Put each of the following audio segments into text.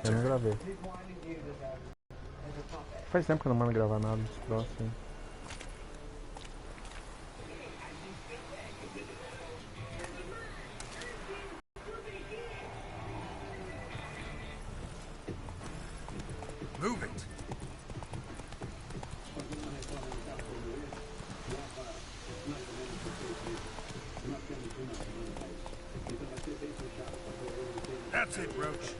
Eu não gravei. Faz tempo que eu não mando gravar nada desse troço, hein. Move it. That's it, Roach.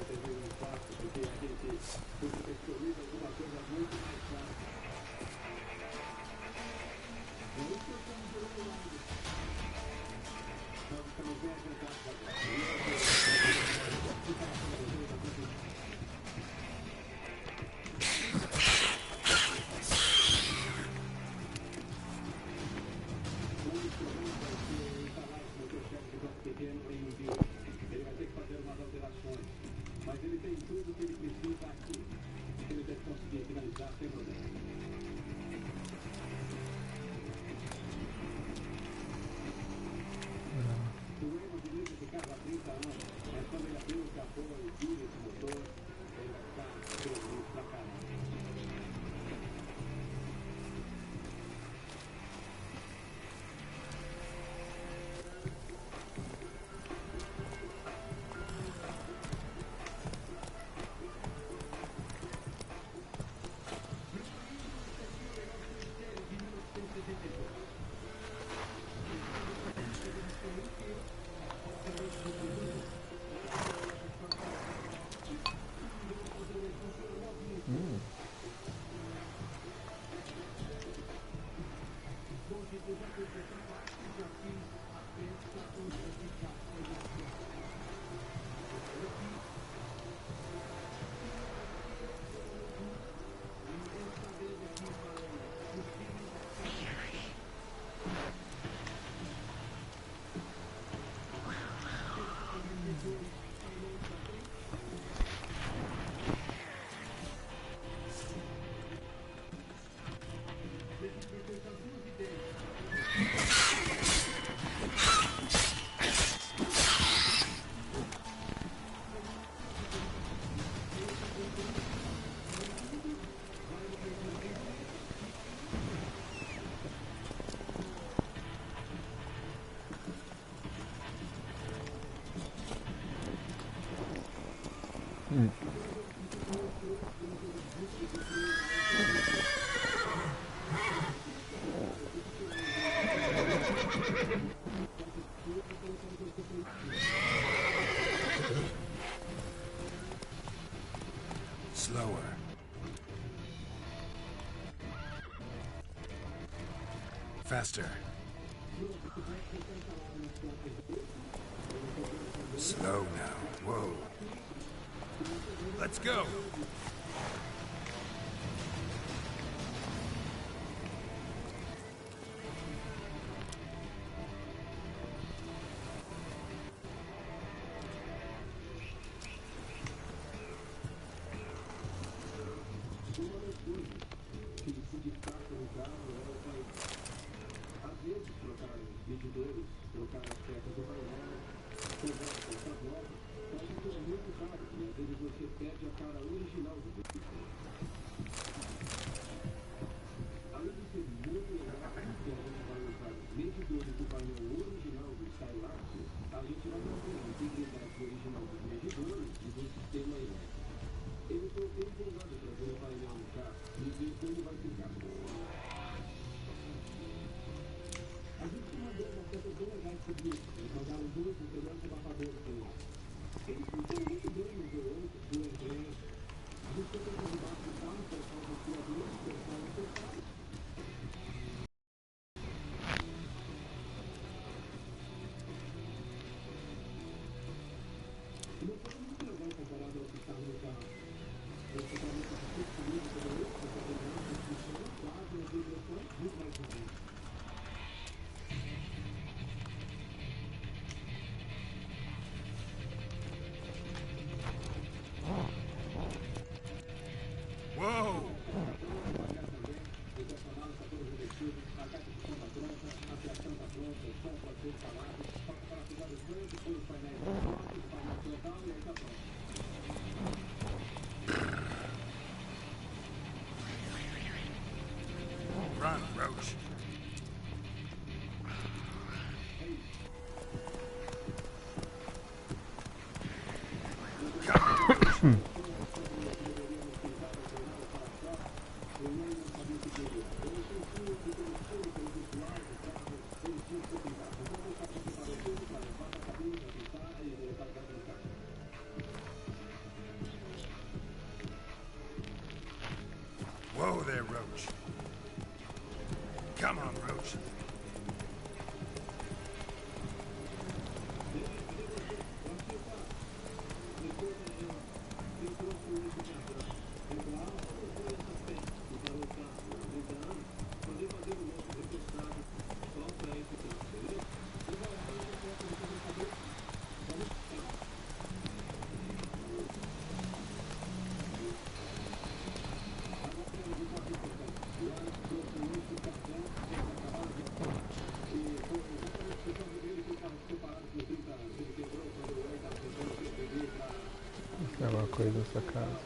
Slower. Faster. Slow now. Whoa. Let's go. Whoa there, Roach. Come on, Roach. Tem alguma coisa nessa casa.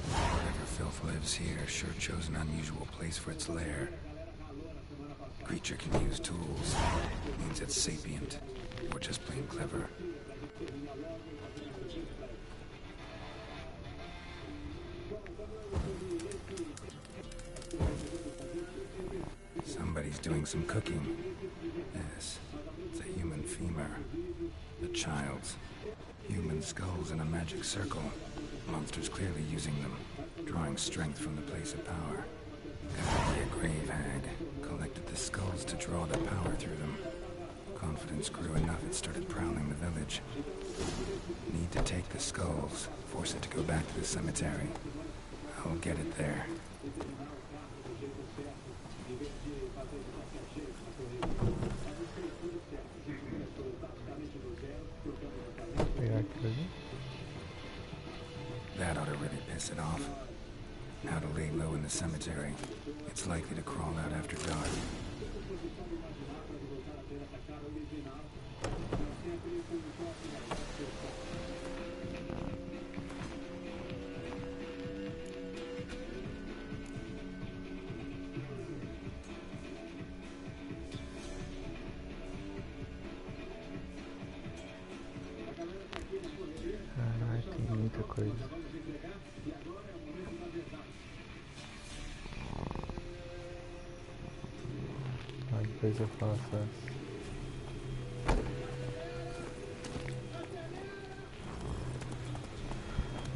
Whatever filth lives here sure chose an unusual place for its lair. Creature can use tools. Means it's sapient, or just plain clever. Somebody's doing some cooking. Yes, it's a human femur. A child's. Human skulls in a magic circle. Monsters clearly using them, drawing strength from the place of power. Gotta be a grave hag. Collected the skulls to draw the power through them. Confidence grew enough it started prowling the village. Need to take the skulls, force it to go back to the cemetery. I'll get it there. That ought to really piss it off. Now to lay low in the cemetery. It's likely to crawl out after dark. Caraca, tem muita coisa. Depois eu faço essa.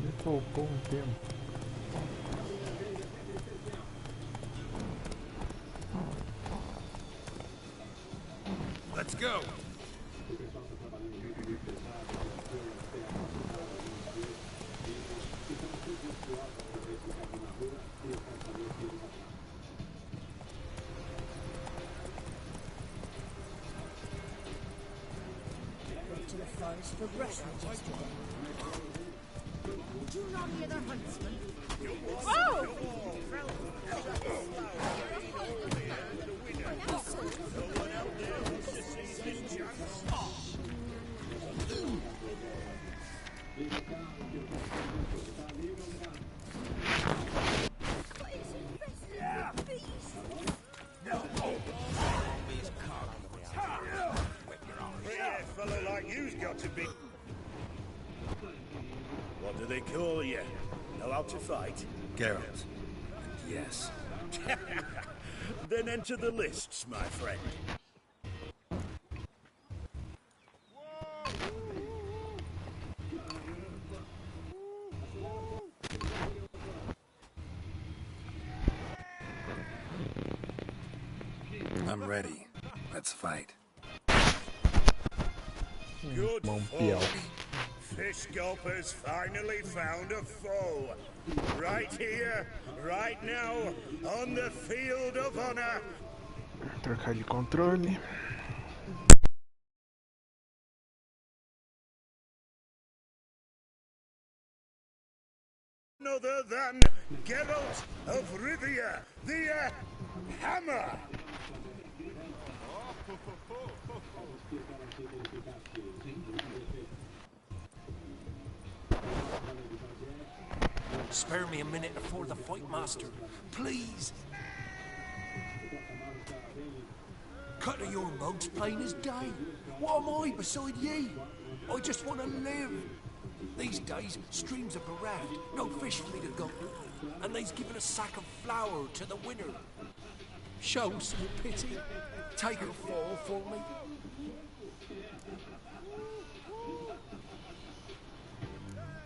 Me poupou um tempo. Let's go! To the forest for brushwood yesterday. Did you not hear the huntsman? Oh! What do they call you? Know how to fight? Geralt. Yes. Then enter the lists, my friend. I'm ready. Let's fight. Good Montiel. folk. Fish Gulper's finally found a foe. Right here, right now, on the field of honor. Trocar de controle. None other than Geralt of Rivia, the Hammer. Spare me a minute before the fight, Master. Please. cut of your mug's plain as day. What am I beside ye? I just want to live. These days, streams are bereft, no fish for me to go, and they's given a sack of flour to the winner. Show some pity. Take a fall for me.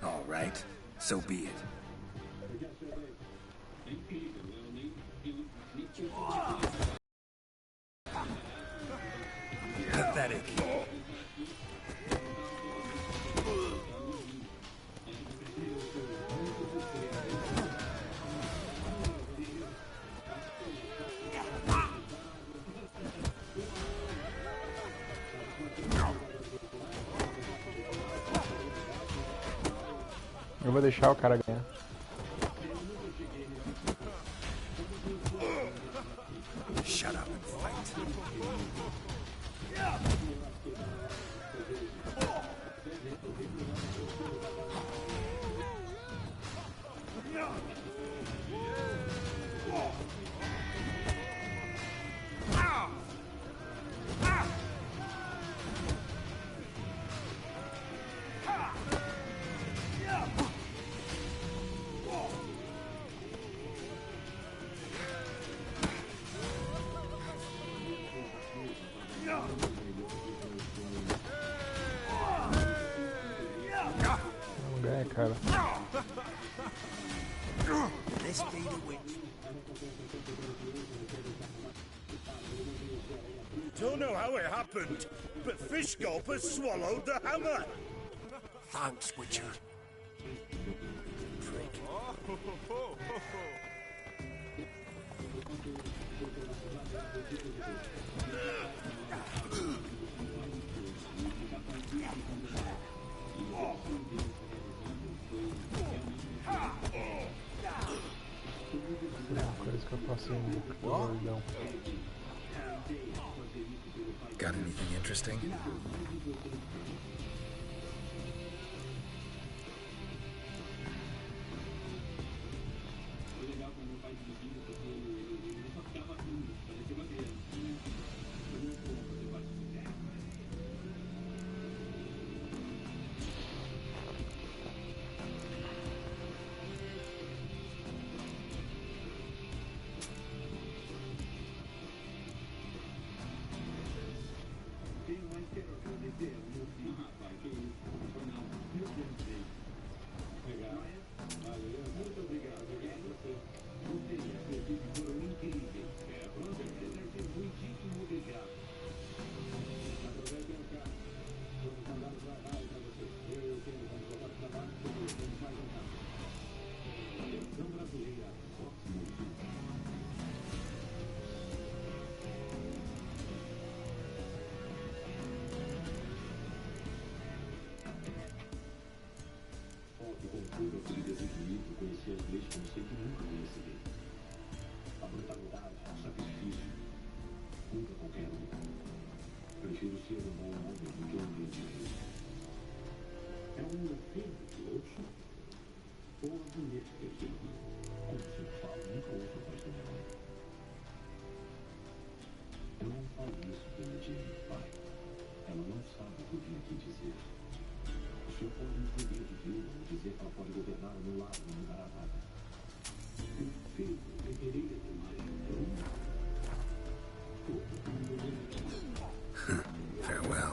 All right, so be it. Pathetic. Eu vou deixar o cara ganhar. Shut up and fight. Não ganha, cara. Let's be the witch. Don't know how it happened, but Fish Gulper swallowed the hammer. Thanks, Witcher. Prick. Coisa que eu faço ainda. Gordão. Got anything interesting? Farewell.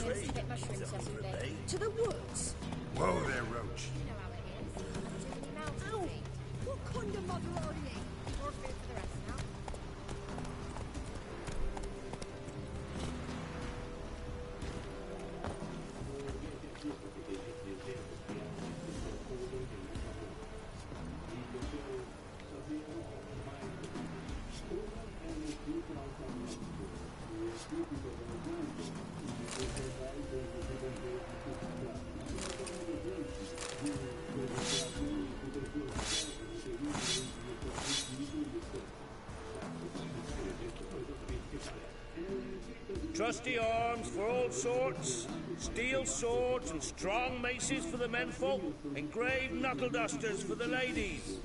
going in to get mushrooms yesterday. To the woods. Whoa there, Roach. You know how it is. Ow! What kind of mother are you? More food for the rest now. Trusty arms for all sorts, steel swords and strong maces for the menfolk, engraved knuckle dusters for the ladies.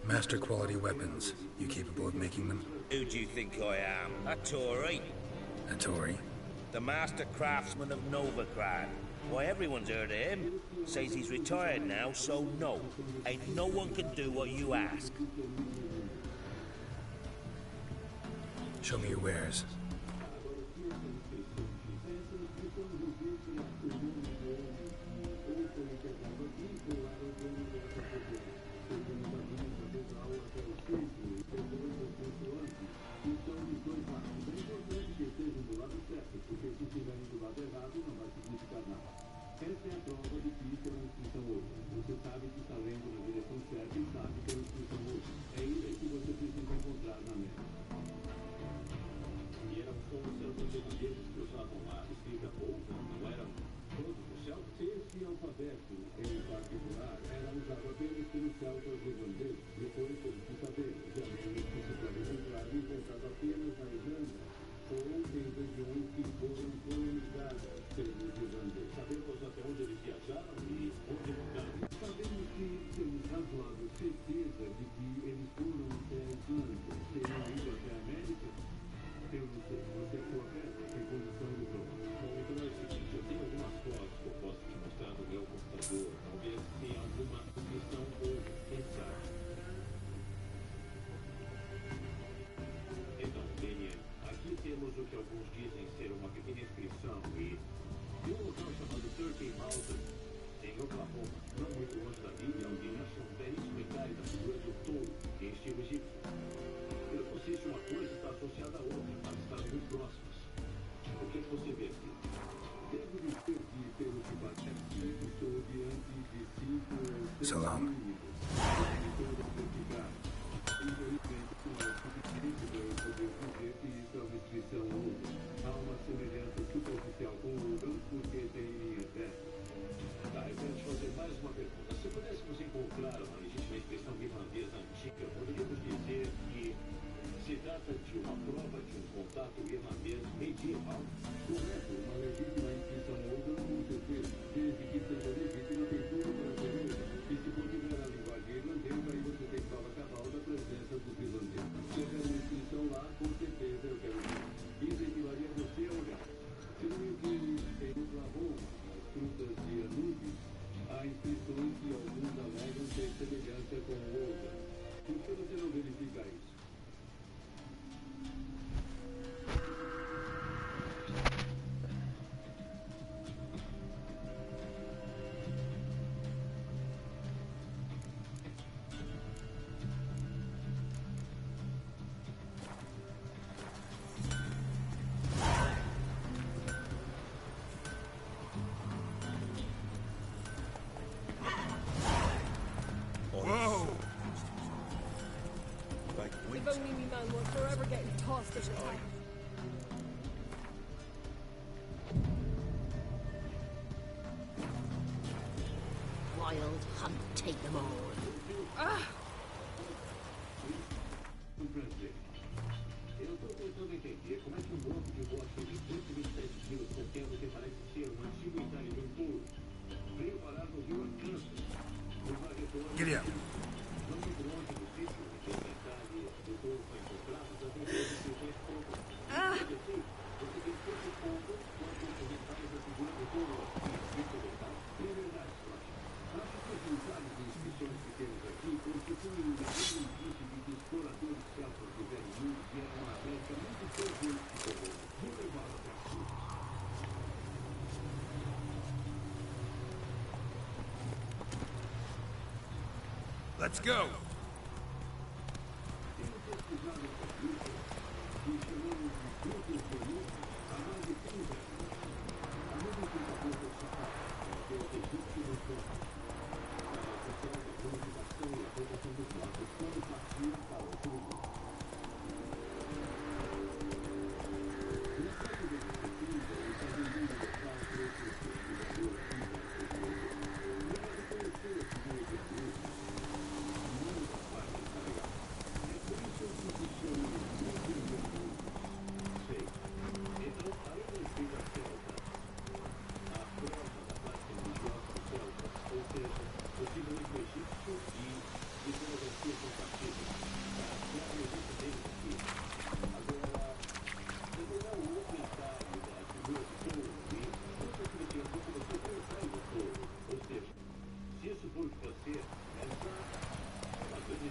Master quality weapons. You capable of making them? Who do you think I am? A Tory? A Tory? The master craftsman of Novigrad. Why, everyone's heard of him. Says he's retired now, so no. Ain't no one can do what you ask. Show me your wares. So long. If only me man was forever getting tossed at the time. Wild hunt, take them all. Ah! Eu tô tentando entender como é que um bloco de rocha de 127 quilos contendo o que parece ser um antigo entalhe de um touro veio parar no rio Arkansas. O varredor... Giddy up. Não muito longe do sítio onde o entalhe do touro foi encontrado, já tem 2 inscrições prontas. Let's go!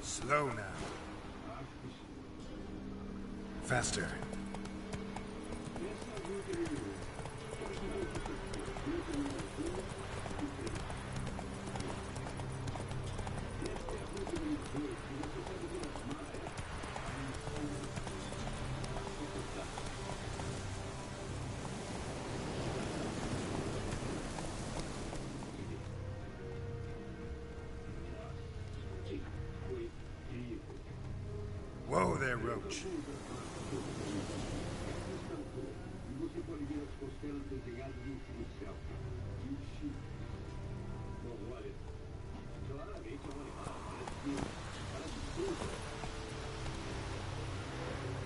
Slow now. Faster. Whoa there, Roach. Você pode ver as costelas desenhadas no último céu. E o chifre. Bom, olha. Claramente é um animal. Parece fruta.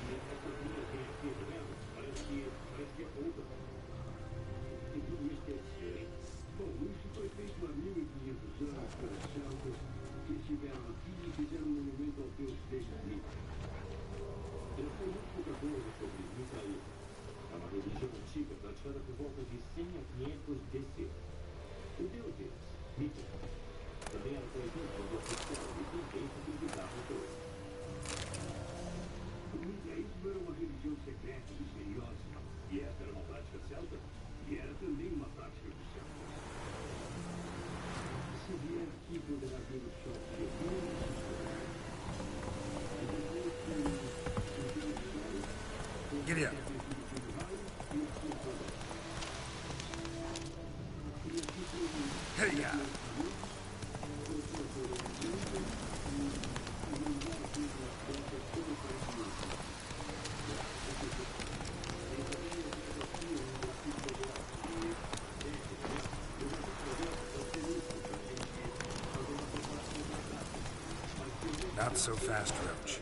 E essas linhas vêm aqui, tá vendo? Parece que é outra. E tudo isso quer dizer, hein? Bom, isso foi feito há 1500 anos pelos celtas que estiveram aqui e fizeram um monumento ao deus deles. Eu sei muito pouca coisa sobre Micael. É uma religião antiga praticada por volta de 100 a 500 DC. O deus deles, Micael, também era conhecido como oficial e também se acreditava por ele. O micaísmo era uma religião secreta e misteriosa, e essa era uma prática celta, e era também uma prática dos celtas. Se vier aqui, poderá ver o sol de Jesus. Giddy up. Hey, yeah. Not so fast, Roach.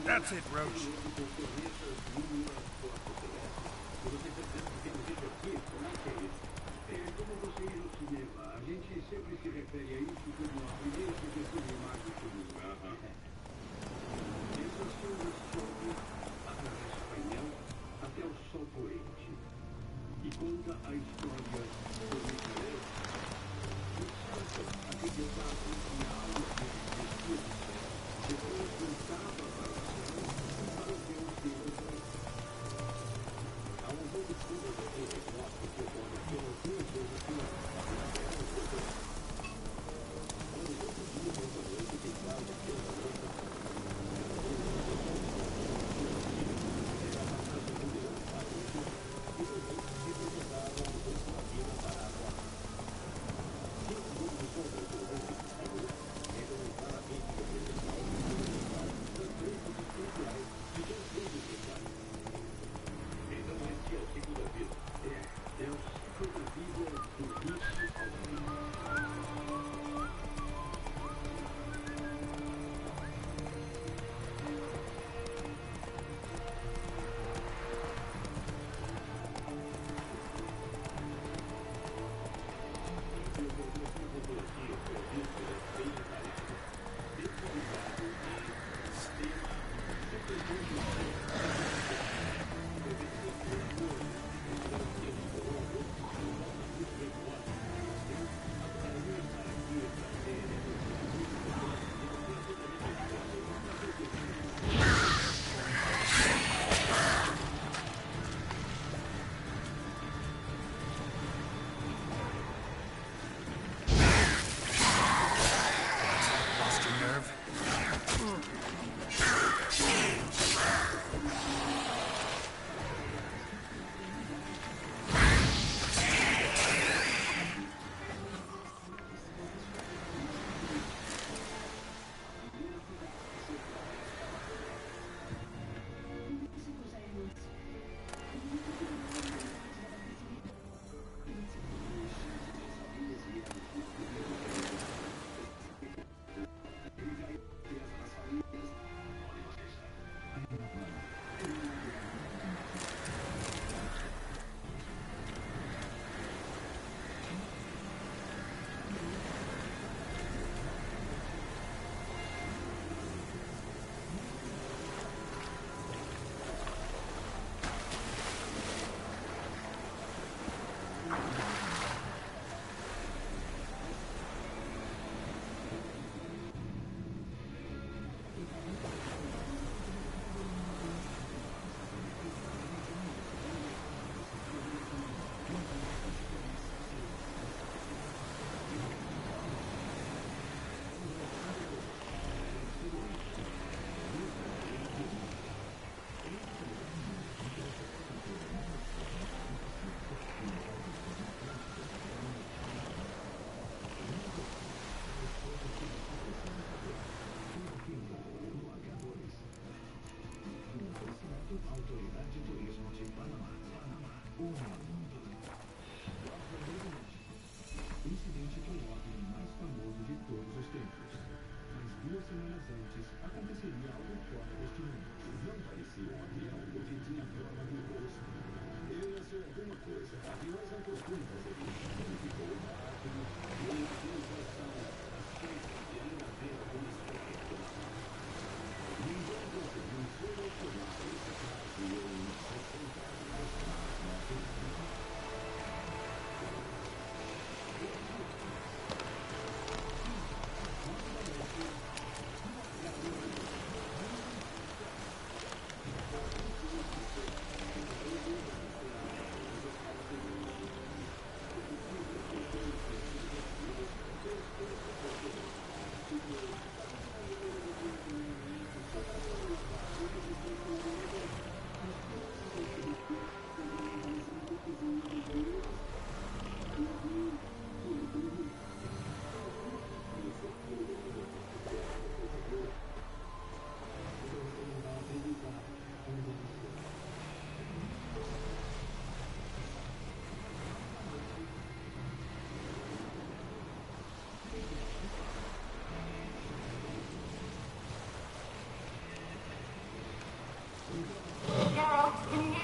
That's it, Roach. Como você ir ao cinema, a gente sempre se refere a isso como a primeira projeção de imagem do mundo. Essas coisas sobem através do painel até o sol poente e conta a história do Micael. Os santos acreditavam que a alma descia do céu, depois voltava para o céu para o Deus deles. Há um jogo de fundo de resposta que ocorre apenas duas vezes por ano.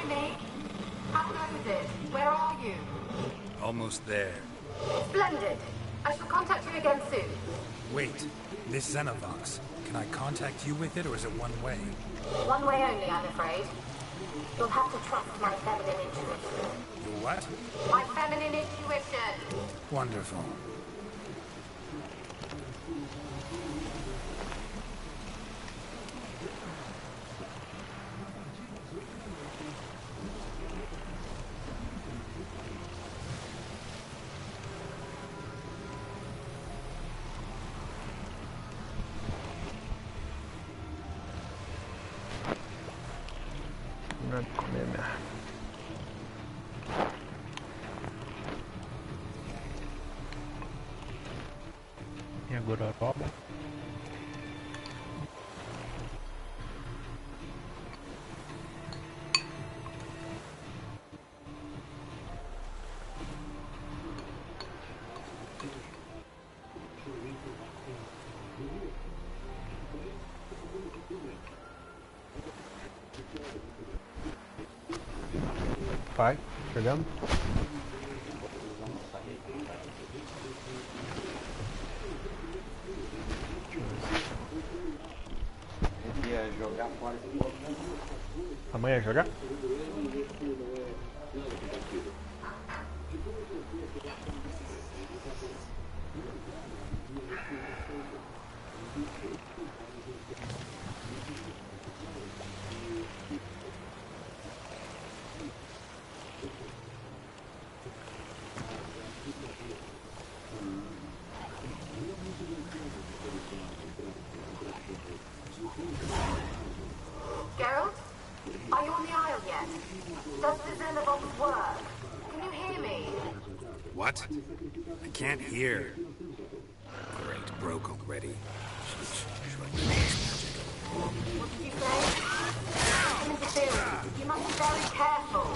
unique. How goes it? Where are you? Almost there. Splendid. I shall contact you again soon. Wait, this Xenovox. Can I contact you with it, or is it one way? One way only, I'm afraid. You'll have to trust my feminine intuition. Your what? My feminine intuition. Wonderful. Não é de comer mesmo. E agora a rouba? Vai, chegamos. Ia jogar fora. Amanhã jogar? Geralt? Are you on the Isle yet? Does the Xenovox work? Can you hear me? What? I can't hear. Great, broke already. What did you say? Interference. You must be very careful.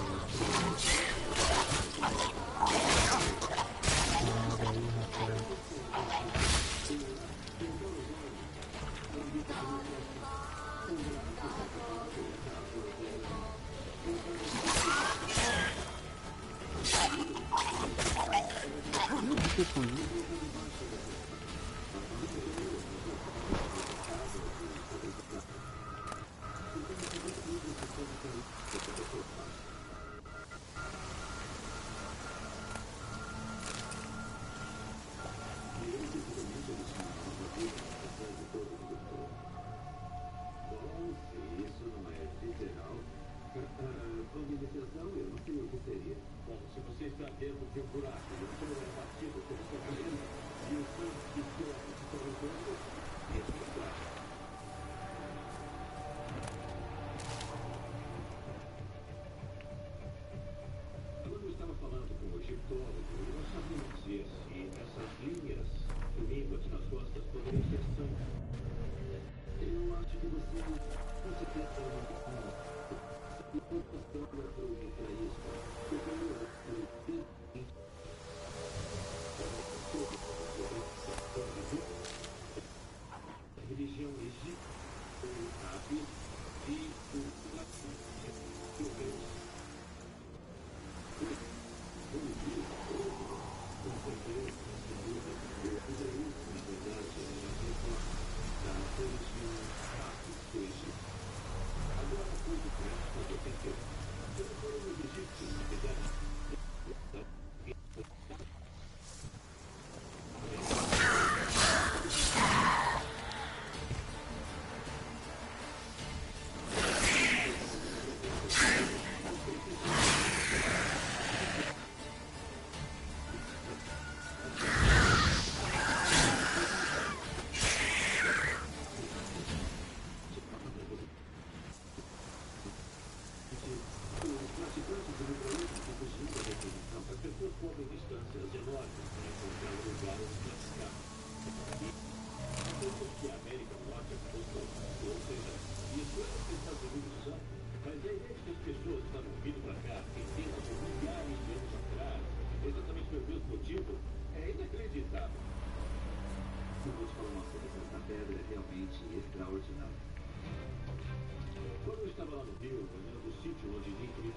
Quando eu estava lá no Rio, olhando o sítio onde Nick me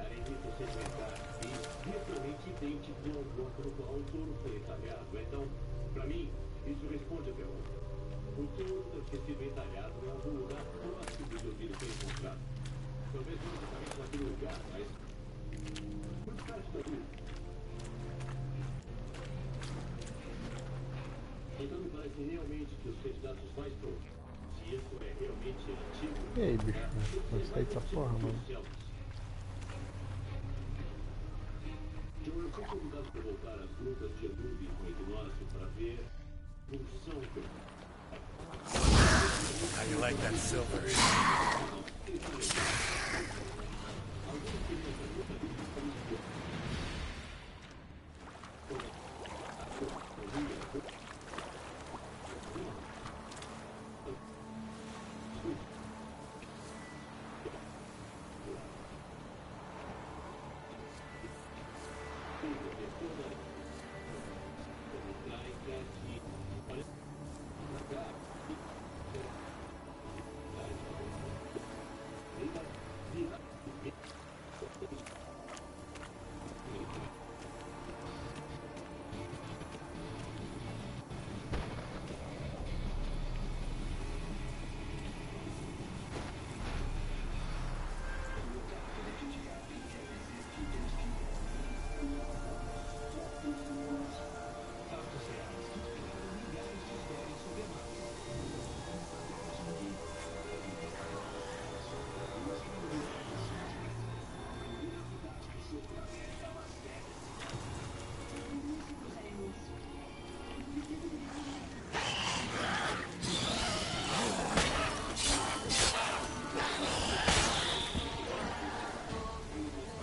auxiliarem me procedimentar e virtualmente idêntico ao bloco no qual o touro foi entalhado. Então, para mim, isso responde a pergunta. O touro deve ter sido entalhado em algum lugar próximo de onde ele foi encontrado. Talvez não exatamente naquele lugar, mas... muito perto dali. Então me parece realmente que os candidatos mais prontos, se isso é realmente antigo... E aí, bicho? Gostei dessa porra, mano. Eu fui convidado para voltar às lutas de Anubis com Ignócio para ver Bruxão. How you like that silver?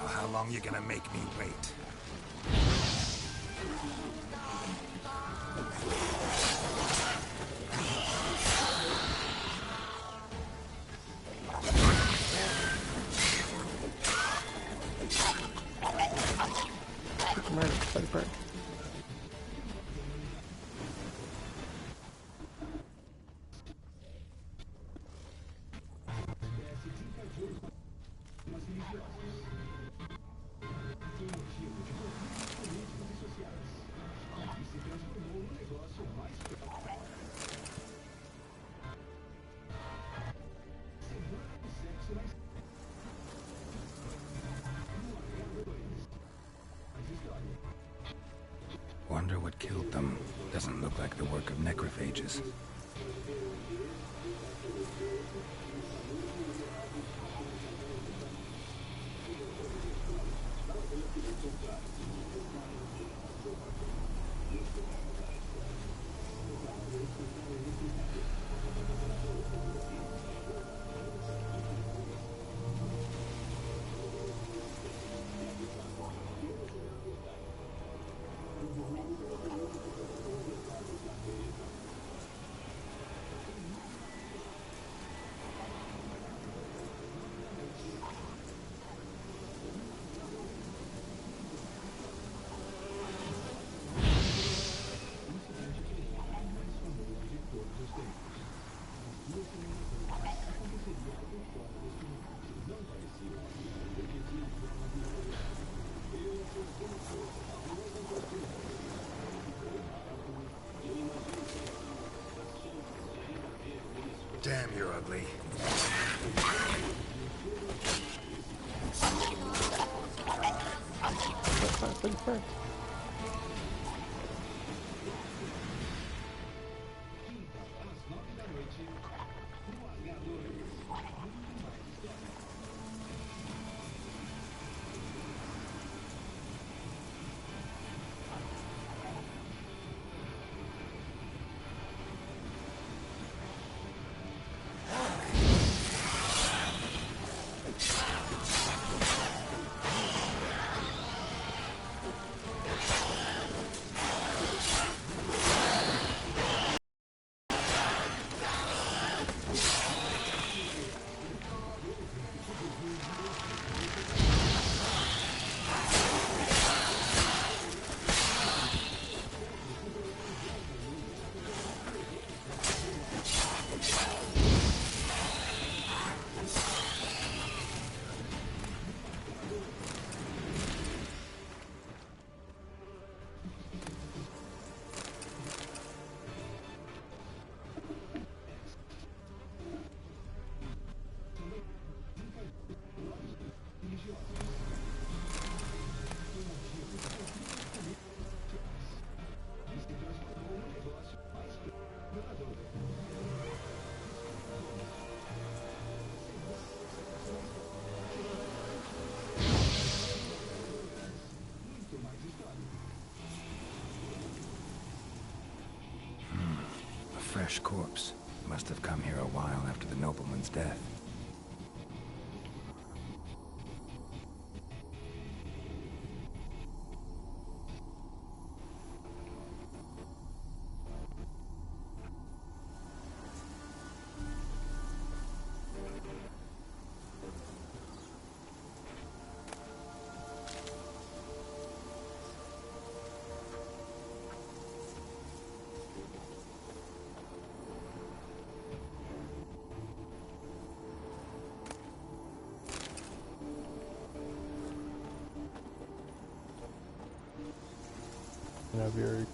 How long you gonna make me wait? Merda, sai de perto. Wonder what killed them. Doesn't look like the work of necrophages. Damn, you're ugly. Sai de perto. A fresh corpse. Must have come here a while after the nobleman's death. Very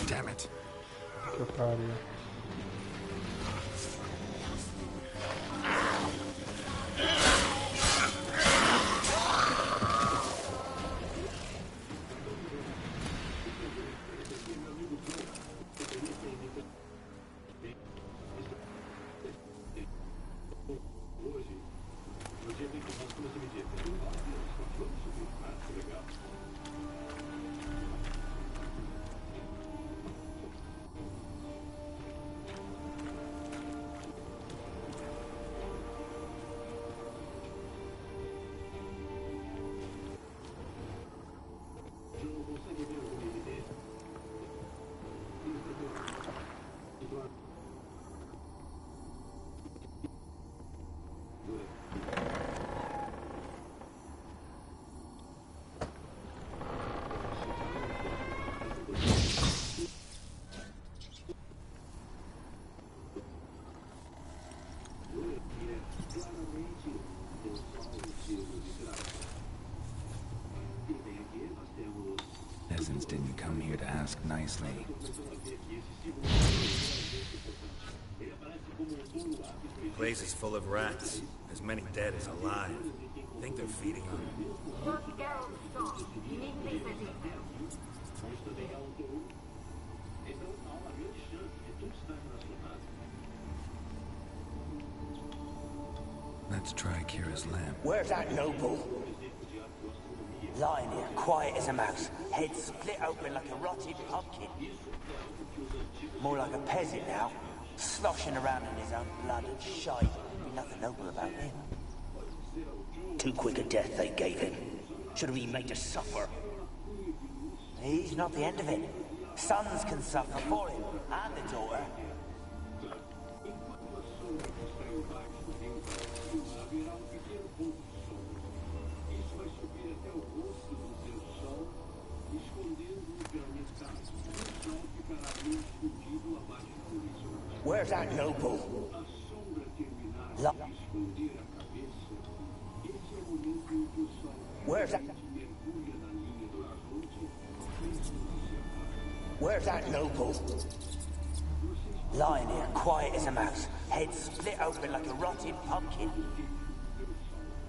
Damn it. que pariu. Peasants didn't come here to ask nicely. The place is full of rats. As many dead as alive. I think they're feeding on them. Look, Geralt, stop. You need to leave it. Let's try Kira's lamp. Where's that noble? Lying here, quiet as a mouse, head split open like a rotted pumpkin. More like a peasant now, sloshing around in his own blood and shite. Be nothing noble about him. Too quick a death they gave him. Should have been made to suffer. He's not the end of it. Sons can suffer for him, and the daughter. Where's that noble? Where's that? Where's that noble? Lying here, quiet as a mouse, head split open like a rotted pumpkin.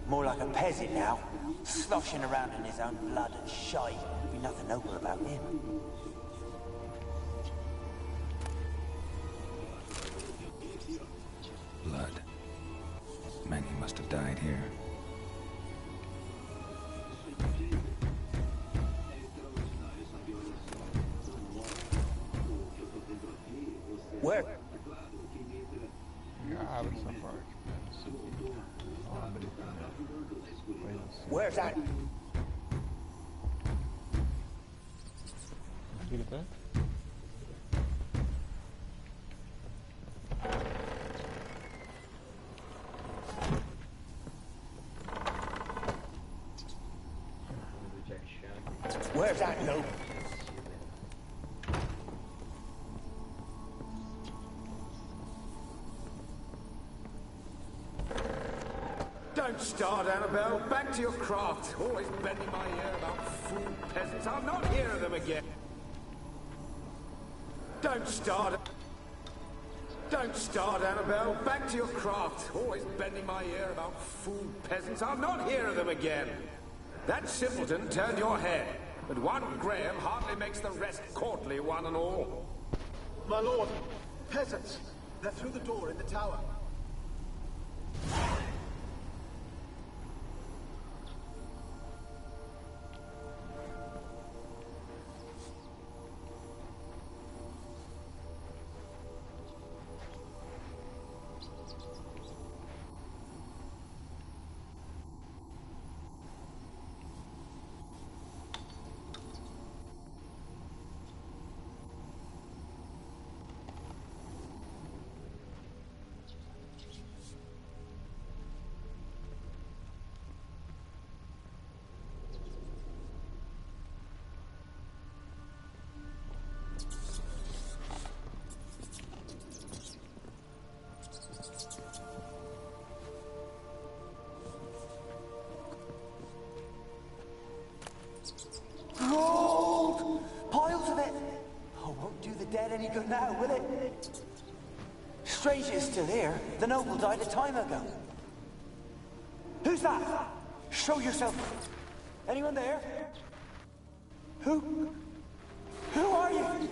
More like a peasant now, sloshing around in his own blood and shite. Be nothing noble about him. Blood. Many must have died here. Where? Where's that? You get that? Where's that note? Don't start, Annabelle. Back to your craft. Always bending my ear about fool peasants. I'll not hear of them again. Don't start. Don't start, Annabelle. Back to your craft. Always bending my ear about fool peasants. I'll not hear of them again. That simpleton turned your head, but one Graham hardly makes the rest courtly, one and all. My lord, peasants. They're through the door in the tower. Gold! Piles of it! Oh, won't do the dead any good now, will it? Strange it's still here. The noble died a time ago. Who's that? Show yourself. Anyone there? Who? Who are you?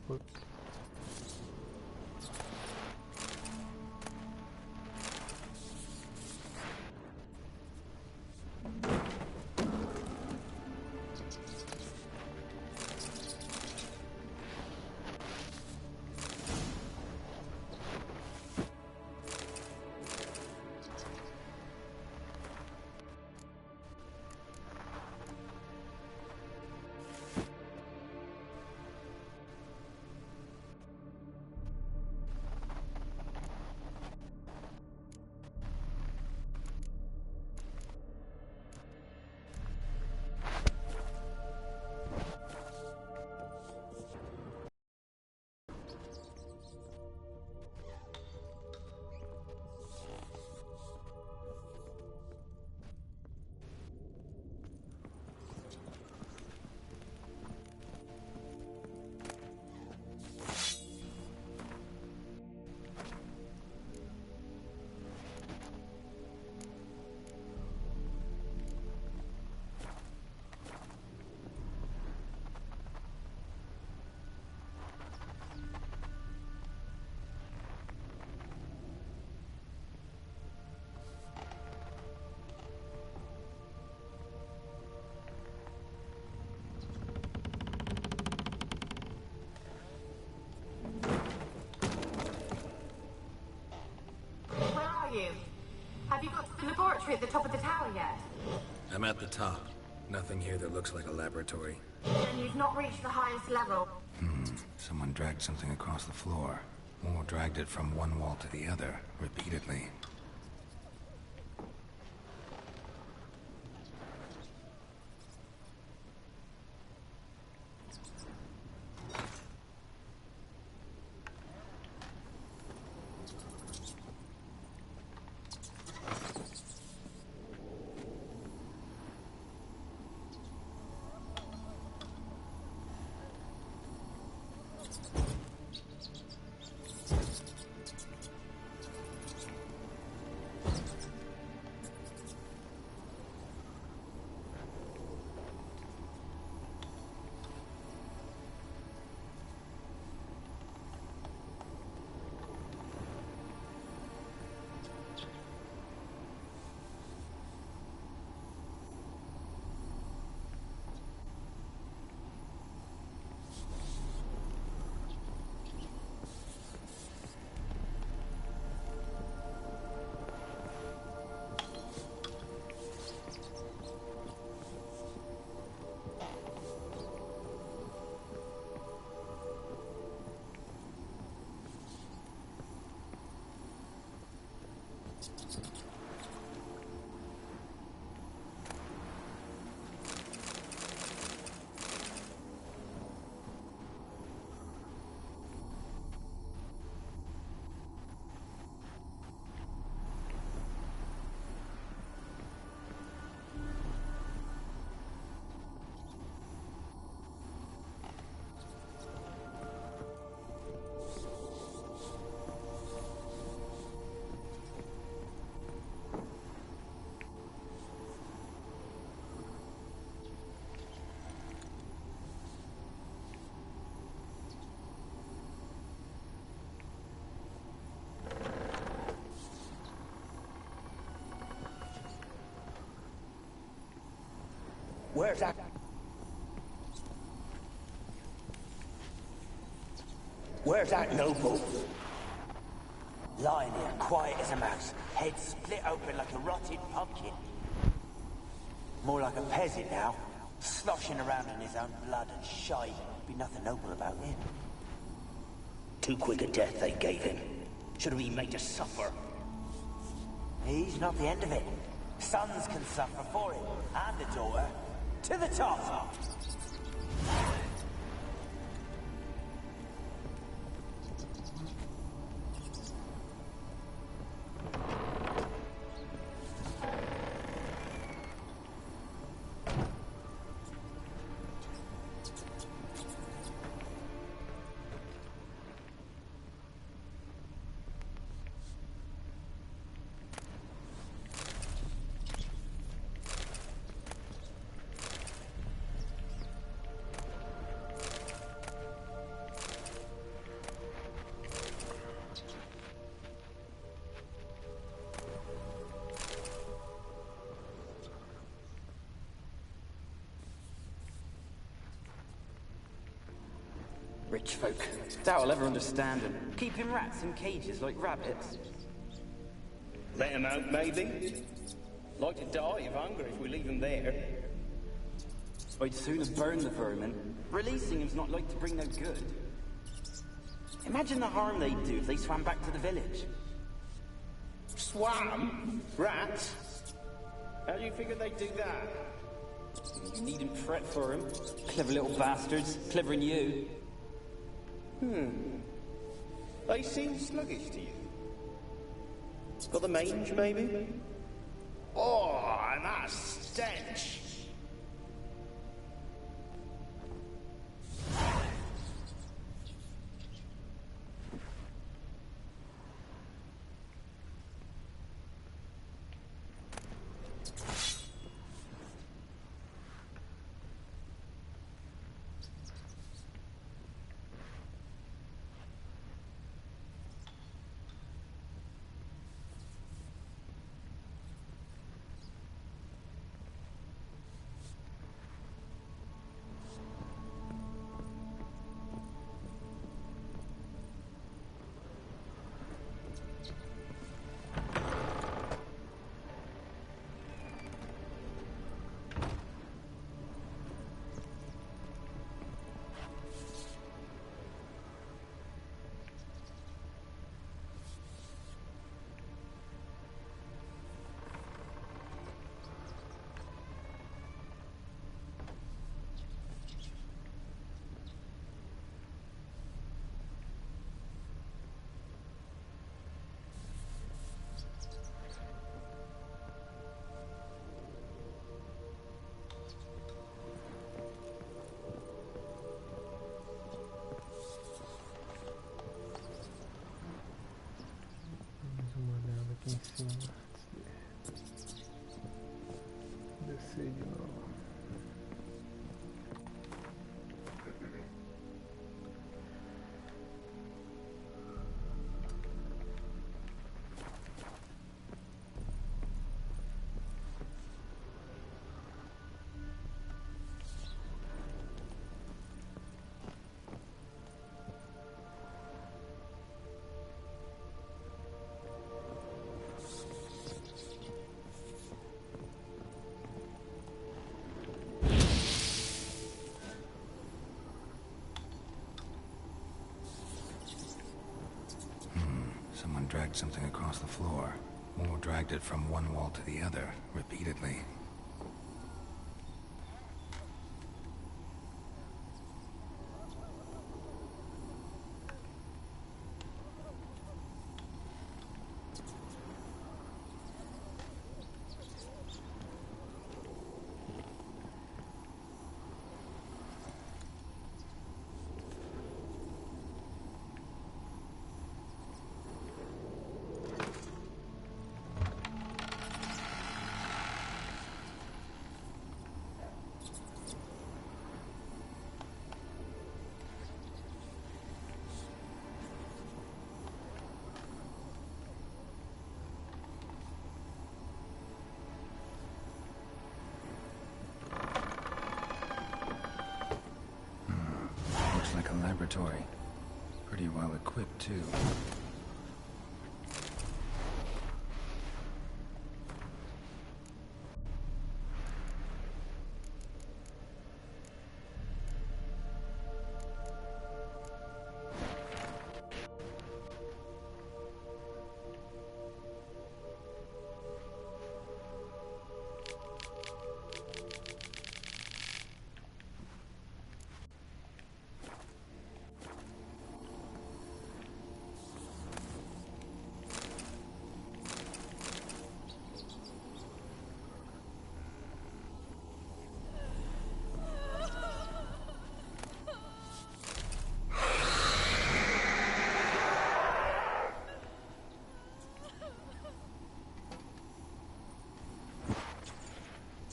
Whoops. Have you got to the laboratory at the top of the tower yet? I'm at the top. Nothing here that looks like a laboratory. Then you've not reached the highest level. Someone dragged something across the floor. or dragged it from one wall to the other, repeatedly. Where's that? Where's that noble? Lying here, quiet as a mouse, head split open like a rotted pumpkin. More like a peasant now, sloshing around in his own blood and shite. Be nothing noble about him. Too quick a death they gave him. Should have been made to suffer. He's not the end of it. Sons can suffer for him, and a daughter. To the top! Rich folk. Doubt I'll ever understand them. Keeping rats in cages like rabbits. Let them out, maybe? Like to die of hunger if we leave them there. I'd sooner burn the vermin. Releasing them's not like to bring no good. Imagine the harm they'd do if they swam back to the village. Swam? Rats? How do you figure they'd do that? You needn't fret for them. Clever little bastards. Clever than you. They seem sluggish to you. Got the mange, maybe? Oh, and that stench! em cima. Descer de novo. Someone dragged something across the floor. More dragged it from one wall to the other, repeatedly. Looks like a laboratory. Pretty well equipped, too.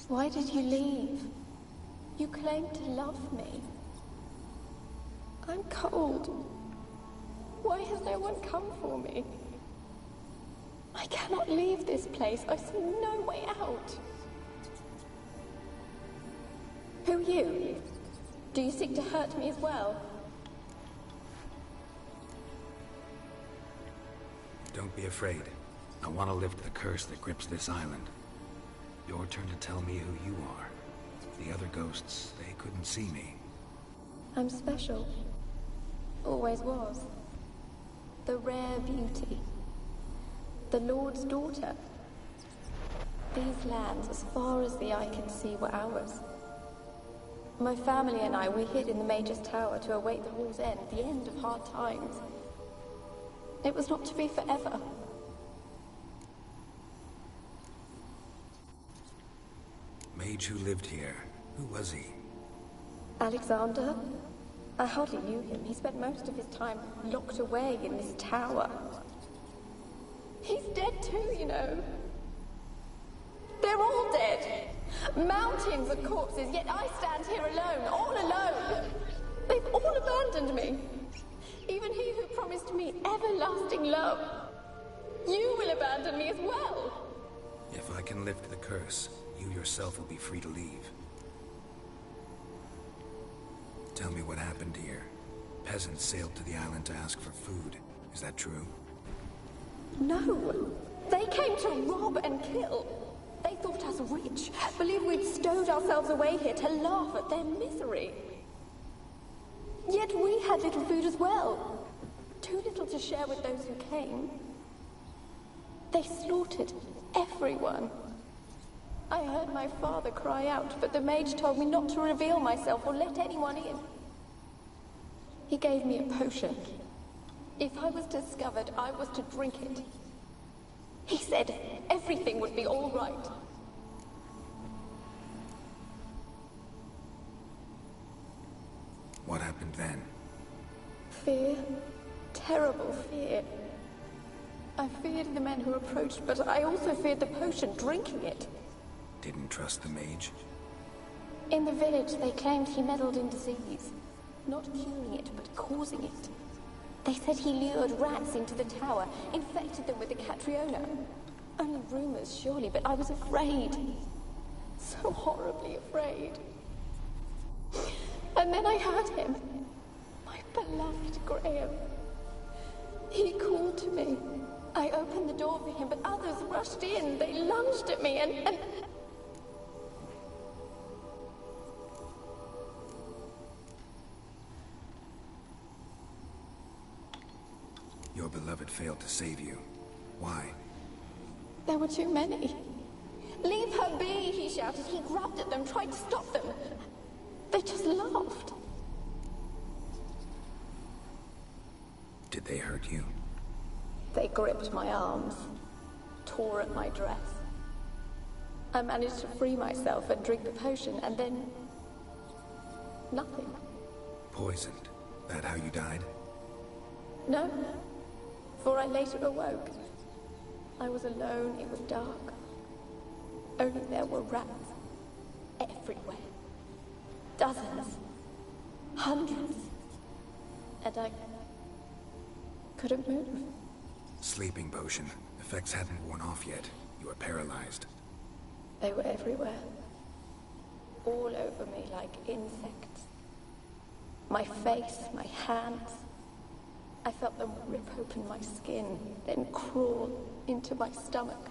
Why did you leave? You claimed to love me. I'm cold. Why has no one come for me? I cannot leave this place. I see no way out. Who are you? Do you seek to hurt me as well? Don't be afraid. I want to lift the curse that grips this island. Your turn to tell me who you are. The other ghosts, they couldn't see me. I'm special. Always was. The rare beauty. The Lord's daughter. These lands, as far as the eye can see, were ours. My family and I, we hid in the Major's Tower to await the war's end, the end of hard times. It was not to be forever. Mage who lived here. Who was he? Alexander? I hardly knew him. He spent most of his time locked away in this tower. He's dead too, you know. They're all dead. Mountains of corpses, yet I stand here alone, all alone. They've all abandoned me. Even he who promised me everlasting love. You will abandon me as well. If I can lift the curse, you yourself will be free to leave. Tell me what happened here. Peasants sailed to the island to ask for food. Is that true? No. They came to rob and kill. They thought us rich, believed we'd stowed ourselves away here to laugh at their misery. Yet we had little food as well. Too little to share with those who came. They slaughtered everyone. I heard my father cry out, but the mage told me not to reveal myself or let anyone in. He gave me a potion. If I was discovered, I was to drink it. He said everything would be all right. What happened then? Fear. Terrible fear. I feared the men who approached, but I also feared the potion, drinking it. Didn't trust the mage? In the village, they claimed he meddled in disease. Not curing it, but causing it. They said he lured rats into the tower, infected them with the Catriona. Only rumors, surely, but I was afraid. So horribly afraid. And then I heard him. My beloved Graham. He called to me. I opened the door for him, but others rushed in. They lunged at me and... Your beloved failed to save you. Why? There were too many. Leave her be, he shouted. He grabbed at them, tried to stop them. They just laughed. Did they hurt you? They gripped my arms, tore at my dress. I managed to free myself and drink the potion, and then... nothing. Poisoned? That how you died? No, for I later awoke. I was alone, it was dark. Only there were rats. Everywhere. Dozens. Hundreds. And I... couldn't move. Sleeping potion. Effects hadn't worn off yet. You were paralyzed. They were everywhere. All over me like insects. My face, my hands. I felt them rip open my skin, then crawl into my stomach.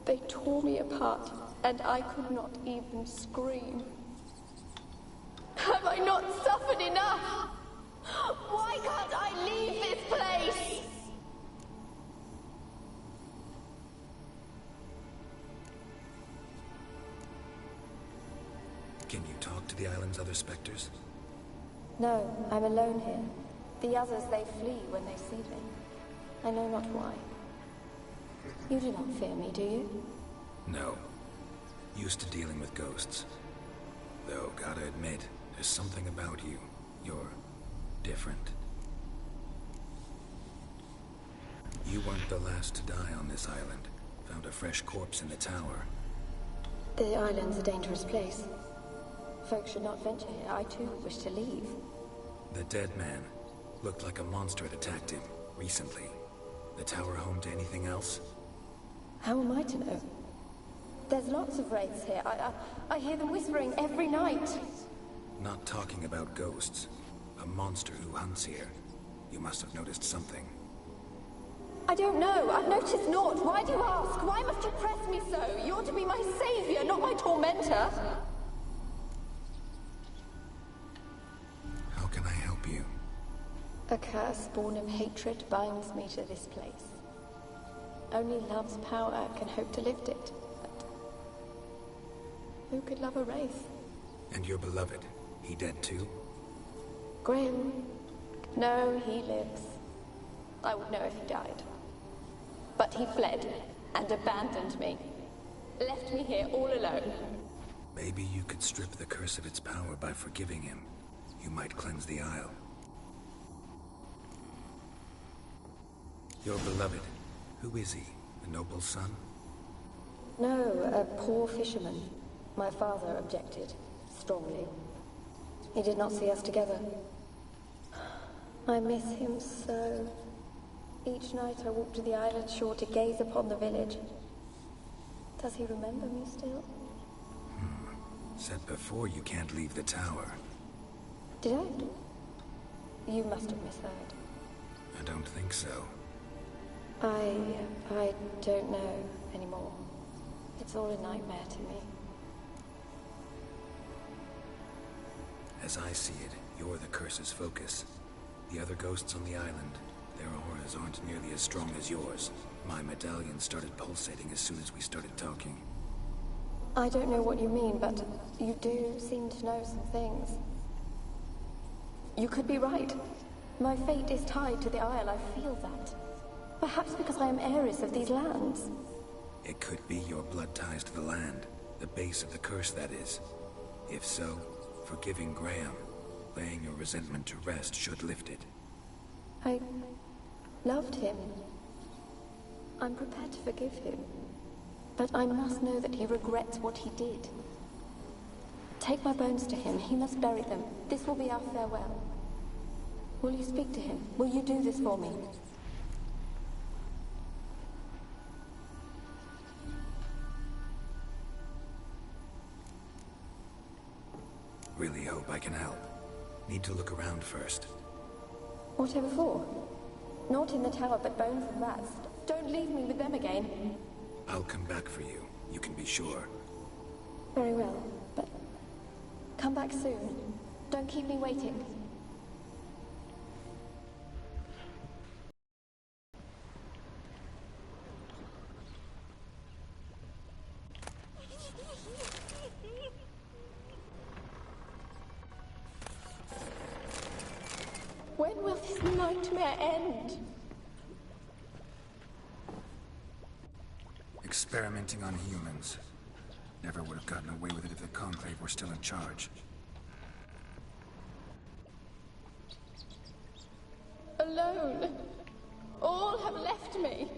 They tore me apart, and I could not even scream. Have I not suffered enough? Why can't I leave this place? Can you talk to the island's other specters? No, I'm alone here. The others, they flee when they see me. I know not why. You do not fear me, do you? No. Used to dealing with ghosts. Though, gotta admit, there's something about you. You're different. You weren't the last to die on this island. Found a fresh corpse in the tower. The island's a dangerous place. Folks should not venture here. I too wish to leave. The dead man looked like a monster had attacked him recently. The tower home to anything else? How am I to know? There's lots of wraiths here. I hear them whispering every night. Not talking about ghosts. A monster who hunts here. You must have noticed something. I don't know. I've noticed naught. Why do you ask? Why must you press me so? You're to be my savior, not my tormentor. How can I help you? A curse born of hatred binds me to this place. Only love's power can hope to lift it. But who could love a wraith? And your beloved, he dead too? Graham? No, he lives. I would know if he died. But he fled and abandoned me. Left me here all alone. Maybe you could strip the curse of its power by forgiving him. You might cleanse the isle. Your beloved, who is he? A noble son? No, a poor fisherman. My father objected, strongly. He did not see us together. I miss him so. Each night I walk to the island shore to gaze upon the village. Does he remember me still? Said before you can't leave the tower. Did I? You must have misheard. I don't think so. I don't know anymore. It's all a nightmare to me. As I see it, you're the curse's focus. The other ghosts on the island, their auras aren't nearly as strong as yours. My medallion started pulsating as soon as we started talking. I don't know what you mean, but you do seem to know some things. You could be right. My fate is tied to the Isle, I feel that. Perhaps because I am heiress of these lands. It could be your blood ties to the land. The base of the curse, that is. If so, forgiving Graham, laying your resentment to rest should lift it. I loved him. I'm prepared to forgive him. But I must know that he regrets what he did. Take my bones to him. He must bury them. This will be our farewell. Will you speak to him? Will you do this for me? Really hope I can help. Need to look around first. Whatever for? Not in the tower, but bones and rats. Don't leave me with them again. I'll come back for you. You can be sure. Very well, but come back soon. Don't keep me waiting. When will this nightmare end? Experimenting on humans. Never would have gotten away with it if the Conclave were still in charge. Alone. All have left me.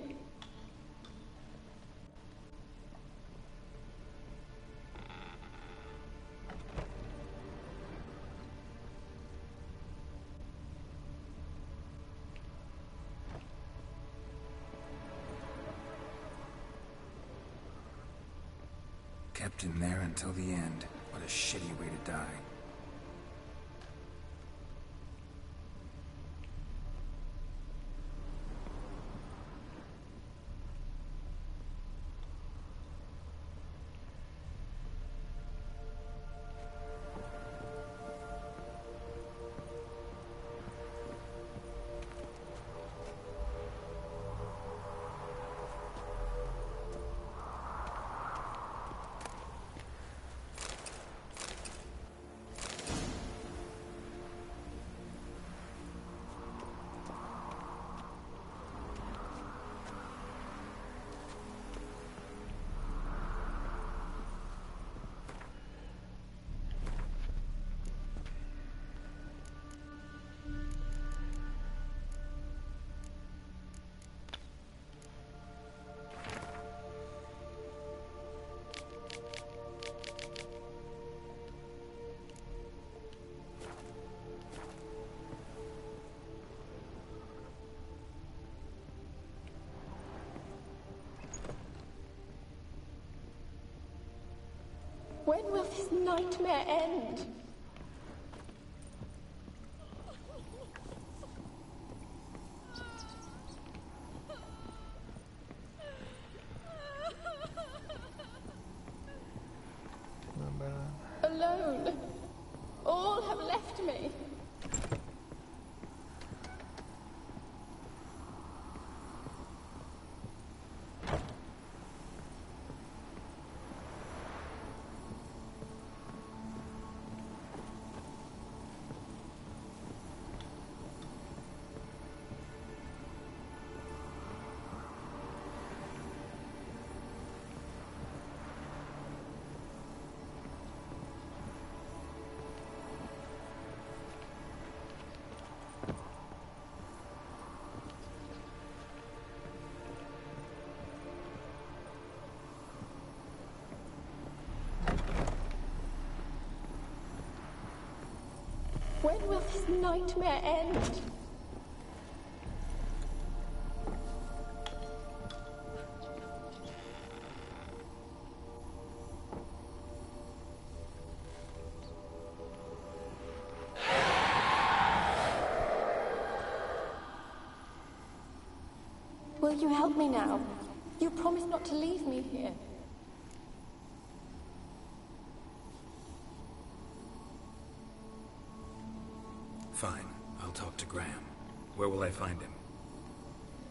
Kept in there until the end. What a shitty way to die. When will this nightmare end? Alone. All have left me. When will this nightmare end? Will you help me now? You promised not to leave me here. Fine. I'll talk to Graham. Where will I find him?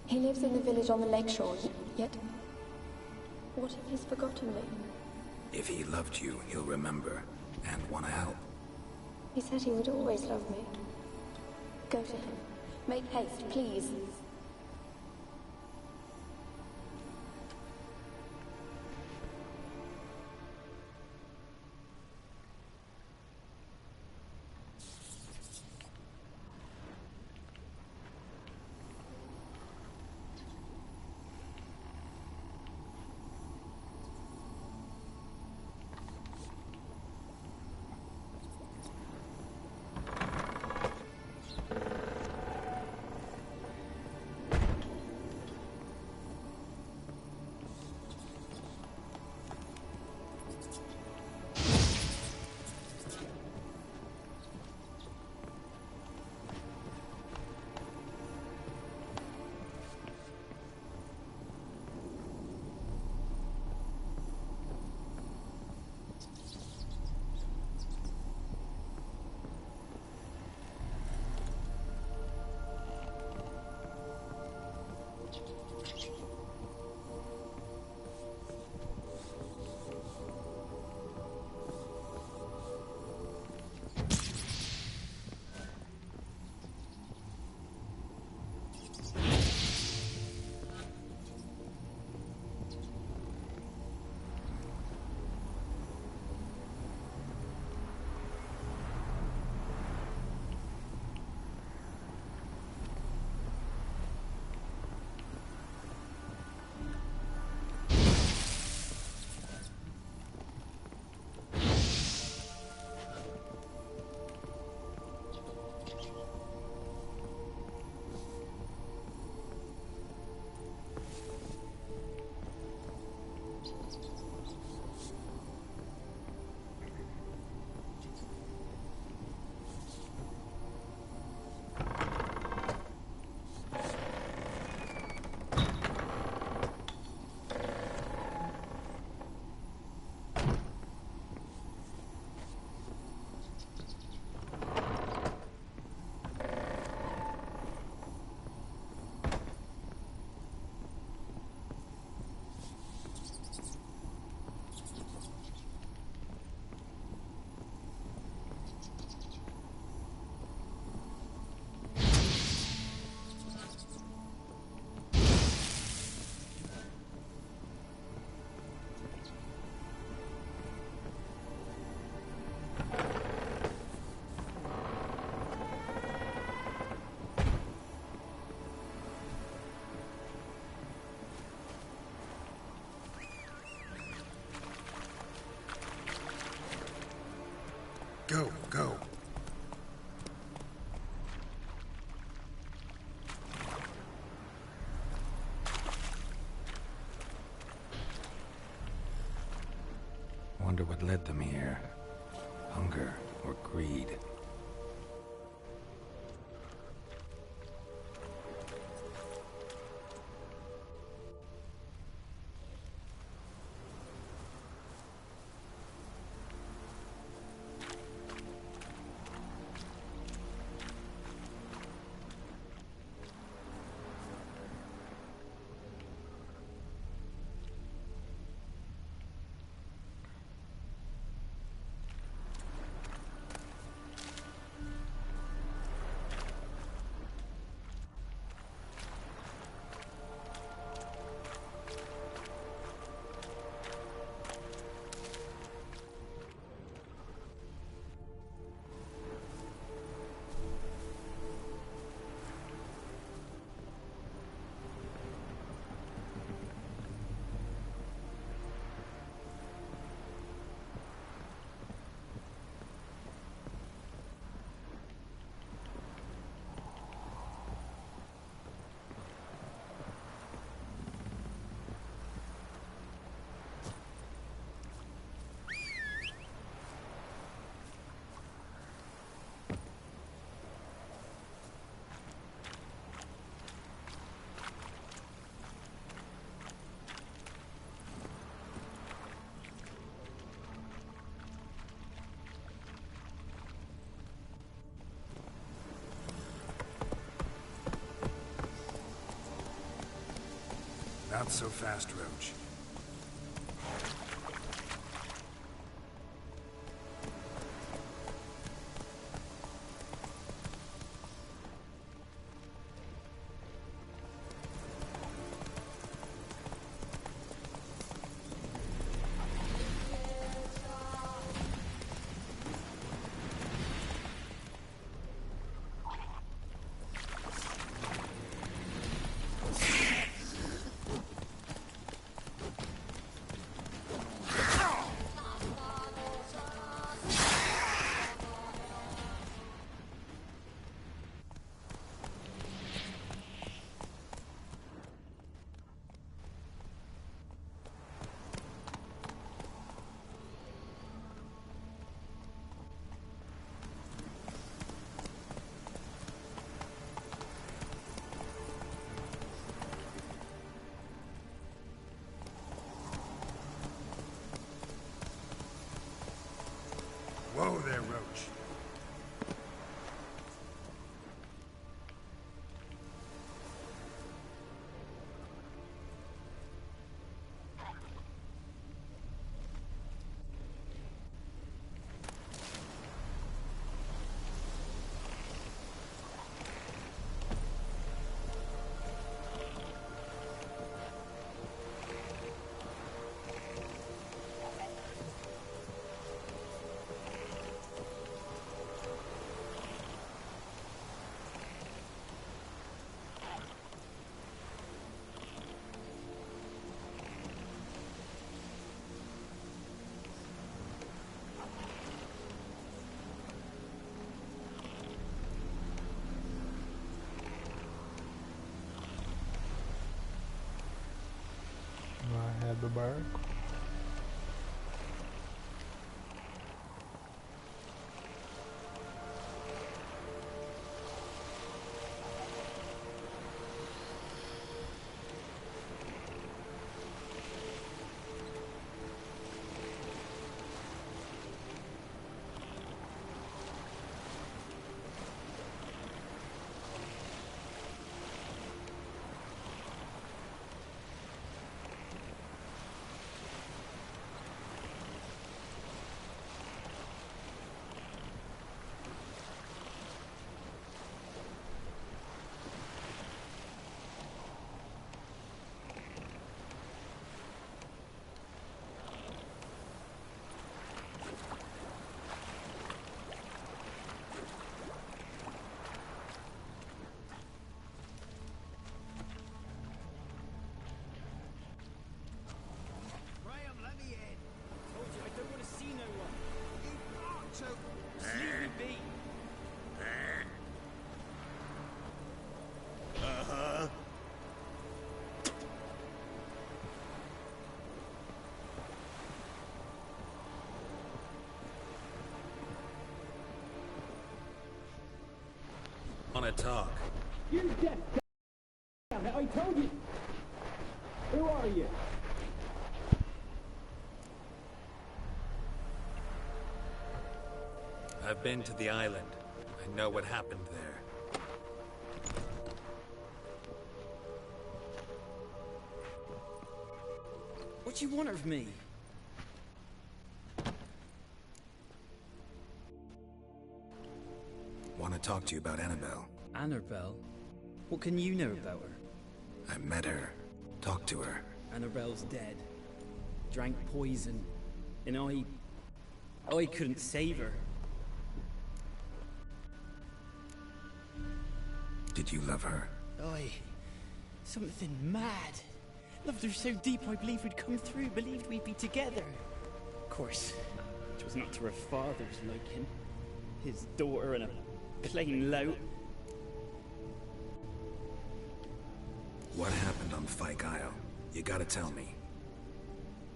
He lives in the village on the lakeshore, yet... What if he's forgotten me? If he loved you, he'll remember, and want to help. He said he would always love me. Go to him. Make haste, please. wonder what led them here. Hunger or greed. Not so fast, Roach. Whoa there, Roach. I had the barco. want to talk. You're deaf, damn it, I told you! Who are you? I've been to the island. I know what happened there. What do you want of me? Want to talk to you about Annabelle. Annabelle? What can you know about her? I met her. Talked to her. Annabelle's dead. Drank poison. And I couldn't save her. Did you love her? Something mad. Loved her so deep I believed we'd come through, believed we'd be together. Of course, it was not to her father's liking. His daughter and a plain lout. What happened on Fyke Isle? You gotta tell me.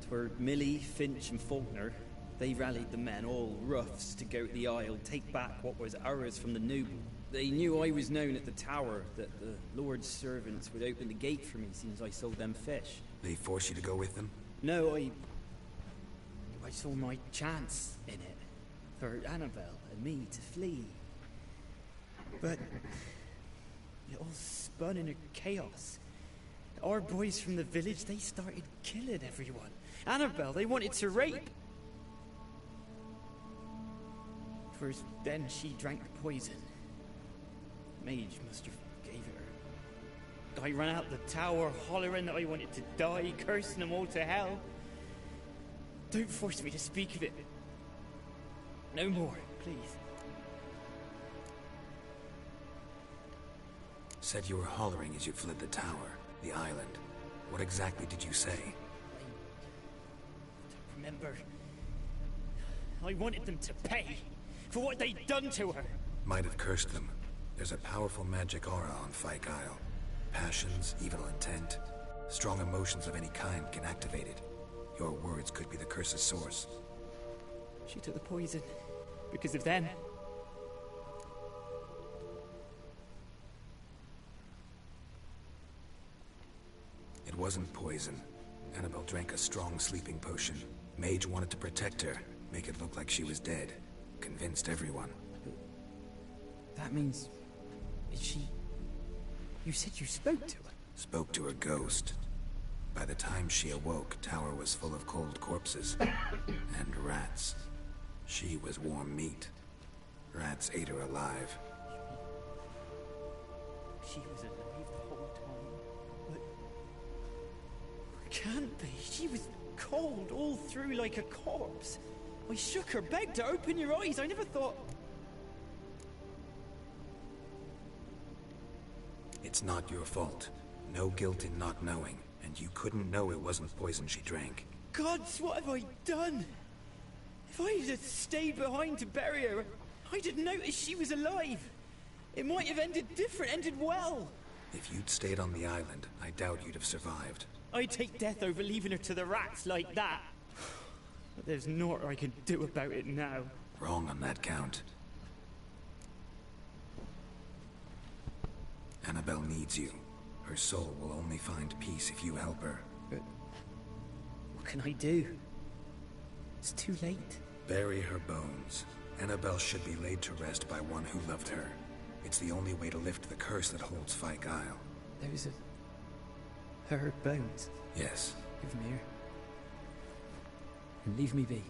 Twere Millie, Finch and Faulkner. They rallied the men, all roughs, to go to the Isle, take back what was ours from the noble. They knew I was known at the tower, that the Lord's servants would open the gate for me since I sold them fish. They forced you to go with them? No, I saw my chance in it. For Annabelle and me to flee. But it all spun in a chaos. Our boys from the village, they started killing everyone. Annabelle, they wanted to rape. First, then she drank the poison. Mage must have gave it her. I ran out the tower, hollering that I wanted to die, cursing them all to hell. Don't force me to speak of it. No more, please. Said you were hollering as you fled the tower, the island. What exactly did you say? I don't remember. I wanted them to pay for what they'd done to her. Might have cursed them. There's a powerful magic aura on Fyke Isle. Passions, evil intent, strong emotions of any kind can activate it. Your words could be the curse's source. She took the poison because of them. It wasn't poison. Annabelle drank a strong sleeping potion. Mage wanted to protect her, make it look like she was dead. Convinced everyone. That means... Is she... You said you spoke to her? Spoke to her ghost. By the time she awoke, tower was full of cold corpses. And rats. She was warm meat. Rats ate her alive. She was alive the whole time? But... Can't be. She was cold all through like a corpse. I shook her, begged her, open your eyes. I never thought... It's not your fault. No guilt in not knowing, and you couldn't know it wasn't poison she drank. Gods, what have I done? If I had stayed behind to bury her, I didn't notice she was alive. It might have ended different, ended well. If you'd stayed on the island, I doubt you'd have survived. I'd take death over leaving her to the rats like that. But there's naught I can do about it now. Wrong on that count. Annabelle needs you. Her soul will only find peace if you help her. But what can I do? It's too late. Bury her bones. Annabelle should be laid to rest by one who loved her. It's the only way to lift the curse that holds Fyke Isle. Those are... her bones? Yes. Give me her. And leave me be.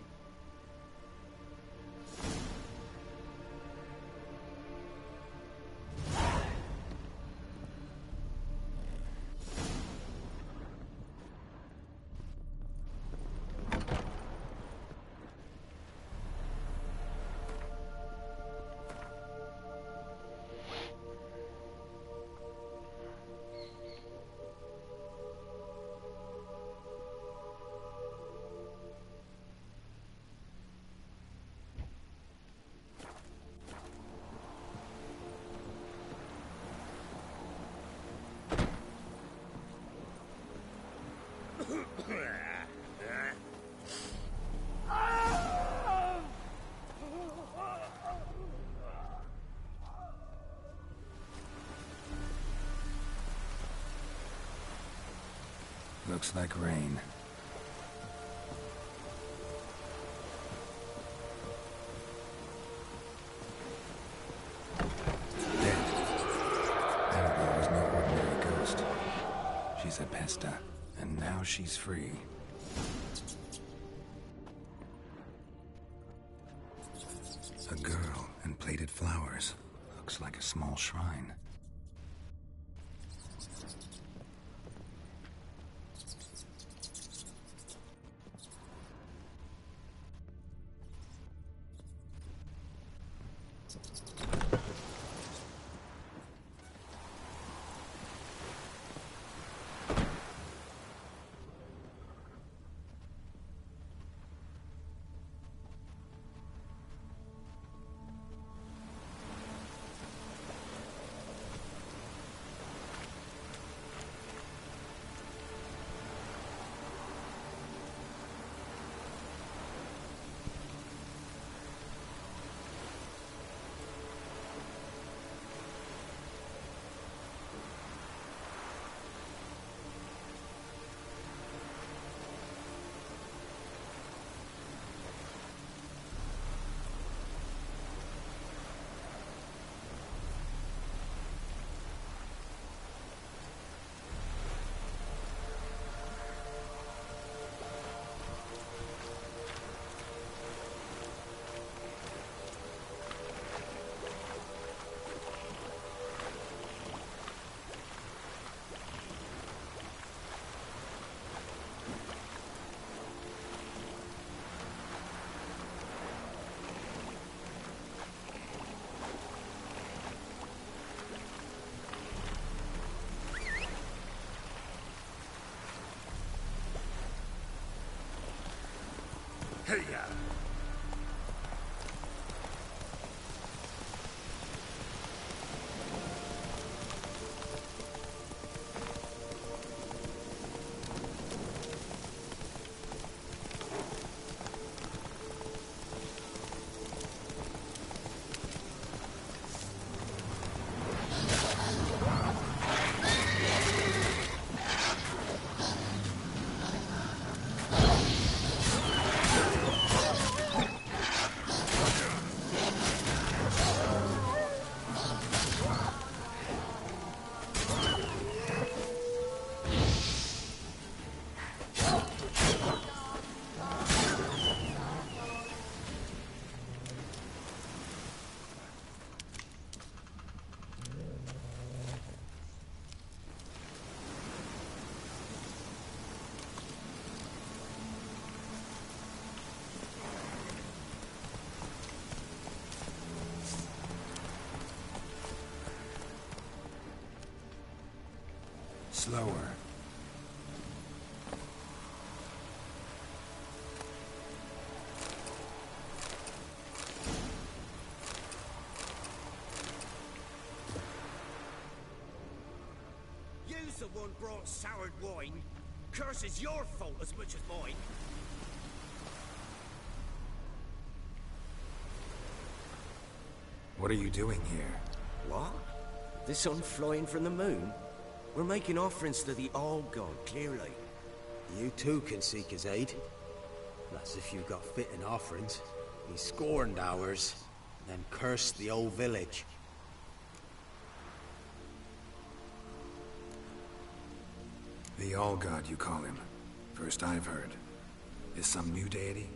Looks like rain. Dead. Annabelle was no ordinary ghost. She's a pesta, and now she's free. A girl and plated flowers. Looks like a small shrine. Hey, ya! Slower. You's the one brought soured wine. Curse is your fault as much as mine. What are you doing here? What? The sun flying from the moon? We're making offerings to the All-God, clearly. You too can seek his aid. That's if you've got fitting offerings. He scorned ours, then cursed the old village. The All-God, you call him. First I've heard. Is some new deity?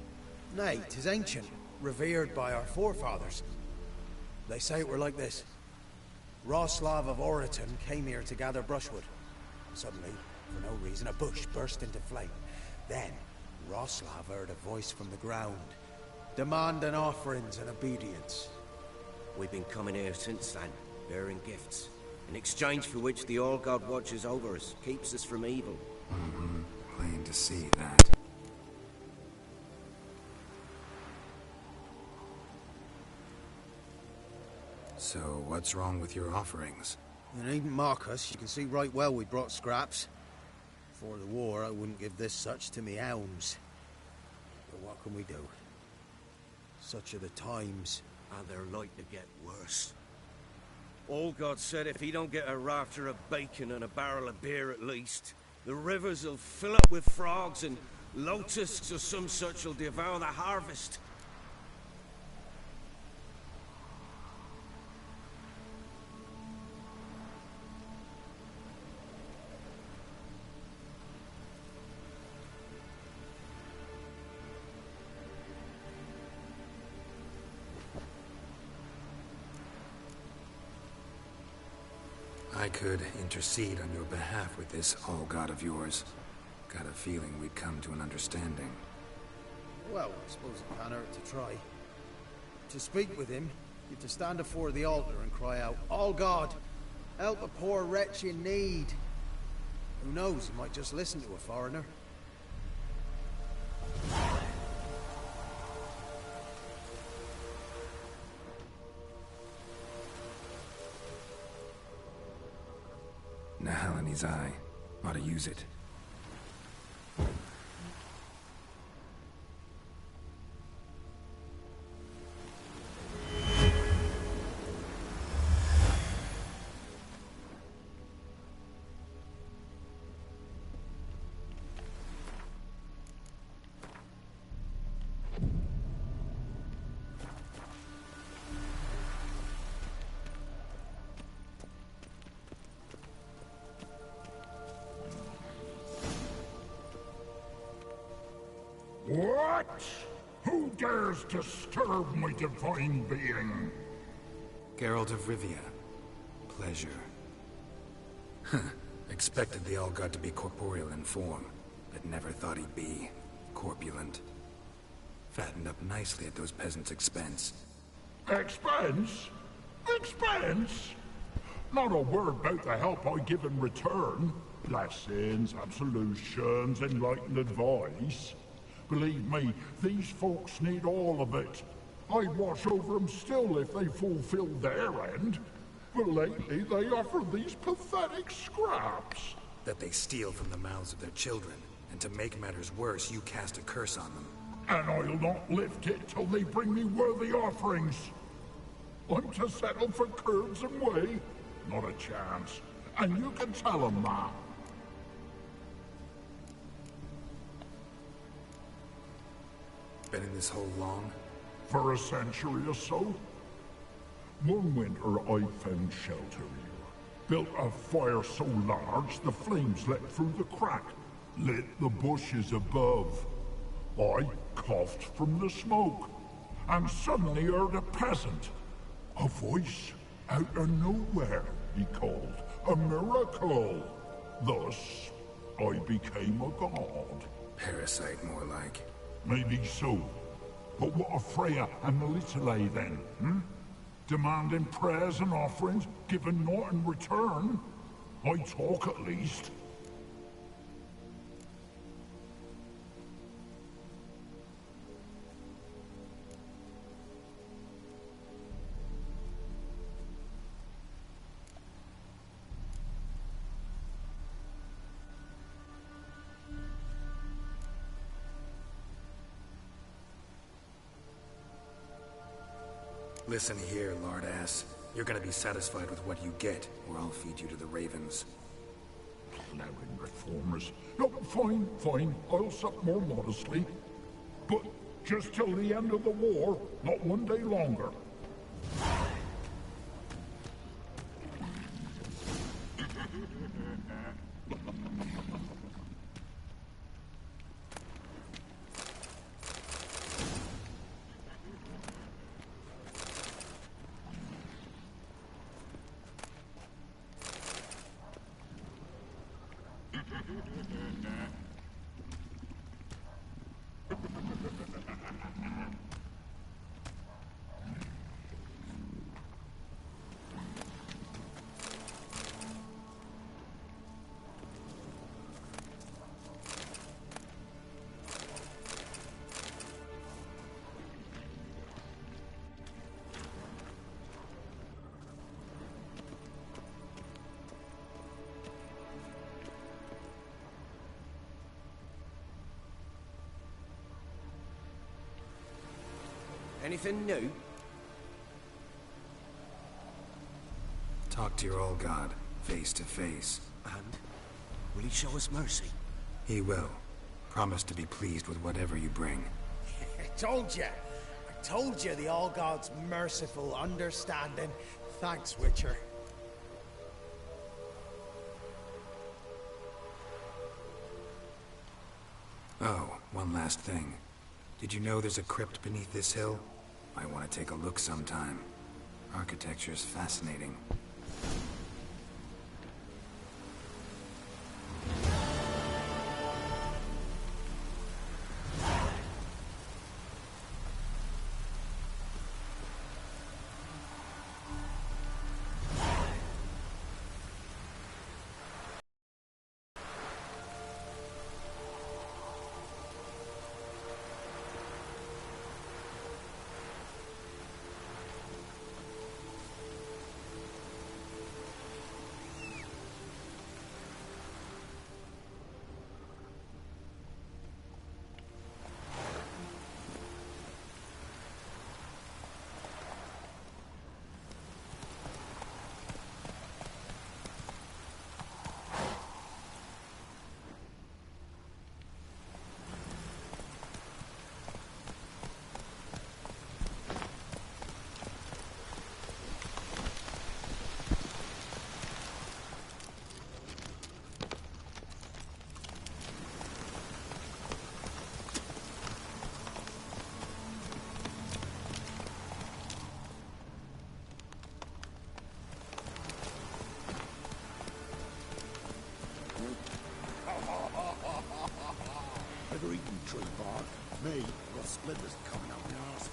Nay, 'tis ancient, revered by our forefathers. They say it were like this. Roslav of Oriton came here to gather brushwood. Suddenly, for no reason, a bush burst into flame. Then, Roslav heard a voice from the ground, demanding offerings and obedience. We've been coming here since then, bearing gifts, in exchange for which the All-God watches over us, keeps us from evil. Mm-hmm. Plain to see that. So, what's wrong with your offerings? You needn't mock us. You can see right well we brought scraps. Before the war, I wouldn't give this such to me elms. But what can we do? Such are the times. And they're like to get worse. All God said if he don't get a rafter of bacon and a barrel of beer at least, The rivers will fill up with frogs and locusts or some such will devour the harvest. I could intercede on your behalf with this all-god of yours. Got a feeling we'd come to an understanding. Well, I suppose it can't hurt to try. To speak with him, you have to stand before the altar and cry out, "All God, help a poor wretch in need." Who knows, he might just listen to a foreigner. Nahalani's eye. Ought to use it. What? Who dares disturb my divine being? Geralt of Rivia. Pleasure. Expected the all-god to be corporeal in form, but never thought he'd be corpulent. Fattened up nicely at those peasants' expense. Expense? Expense? Not a word about the help I give in return. Blessings, absolutions, enlightened advice. Believe me, these folks need all of it. I'd watch over them still if they fulfilled their end. But lately they offer these pathetic scraps. That they steal from the mouths of their children, and to make matters worse, you cast a curse on them. And I'll not lift it till they bring me worthy offerings. I'm to settle for curds and whey? Not a chance. And you can tell them that. Been in this hole long? For a century or so. One winter I found shelter here. Built a fire so large the flames leapt through the crack, lit the bushes above. I coughed from the smoke, and suddenly heard a peasant. A voice out of nowhere, he called. A miracle. Thus, I became a god. Parasite, more like. Maybe so. But what of Freya and Melitele then, Demanding prayers and offerings, given naught in return? I talk at least. Listen here, lard ass. You're gonna be satisfied with what you get, or I'll feed you to the ravens. Plowing reformers. No, fine, fine. I'll sup more modestly. But just till the end of the war, not one day longer. Anything new? Talk to your old god, face to face. And? Will he show us mercy? He will. Promise to be pleased with whatever you bring. I told you. I told you the All-God's merciful, understanding. Thanks, Witcher. Oh, one last thing. Did you know there's a crypt beneath this hill? I want to take a look sometime. Architecture's fascinating. Ever eaten tree bark? Me, got splinters coming up my arse.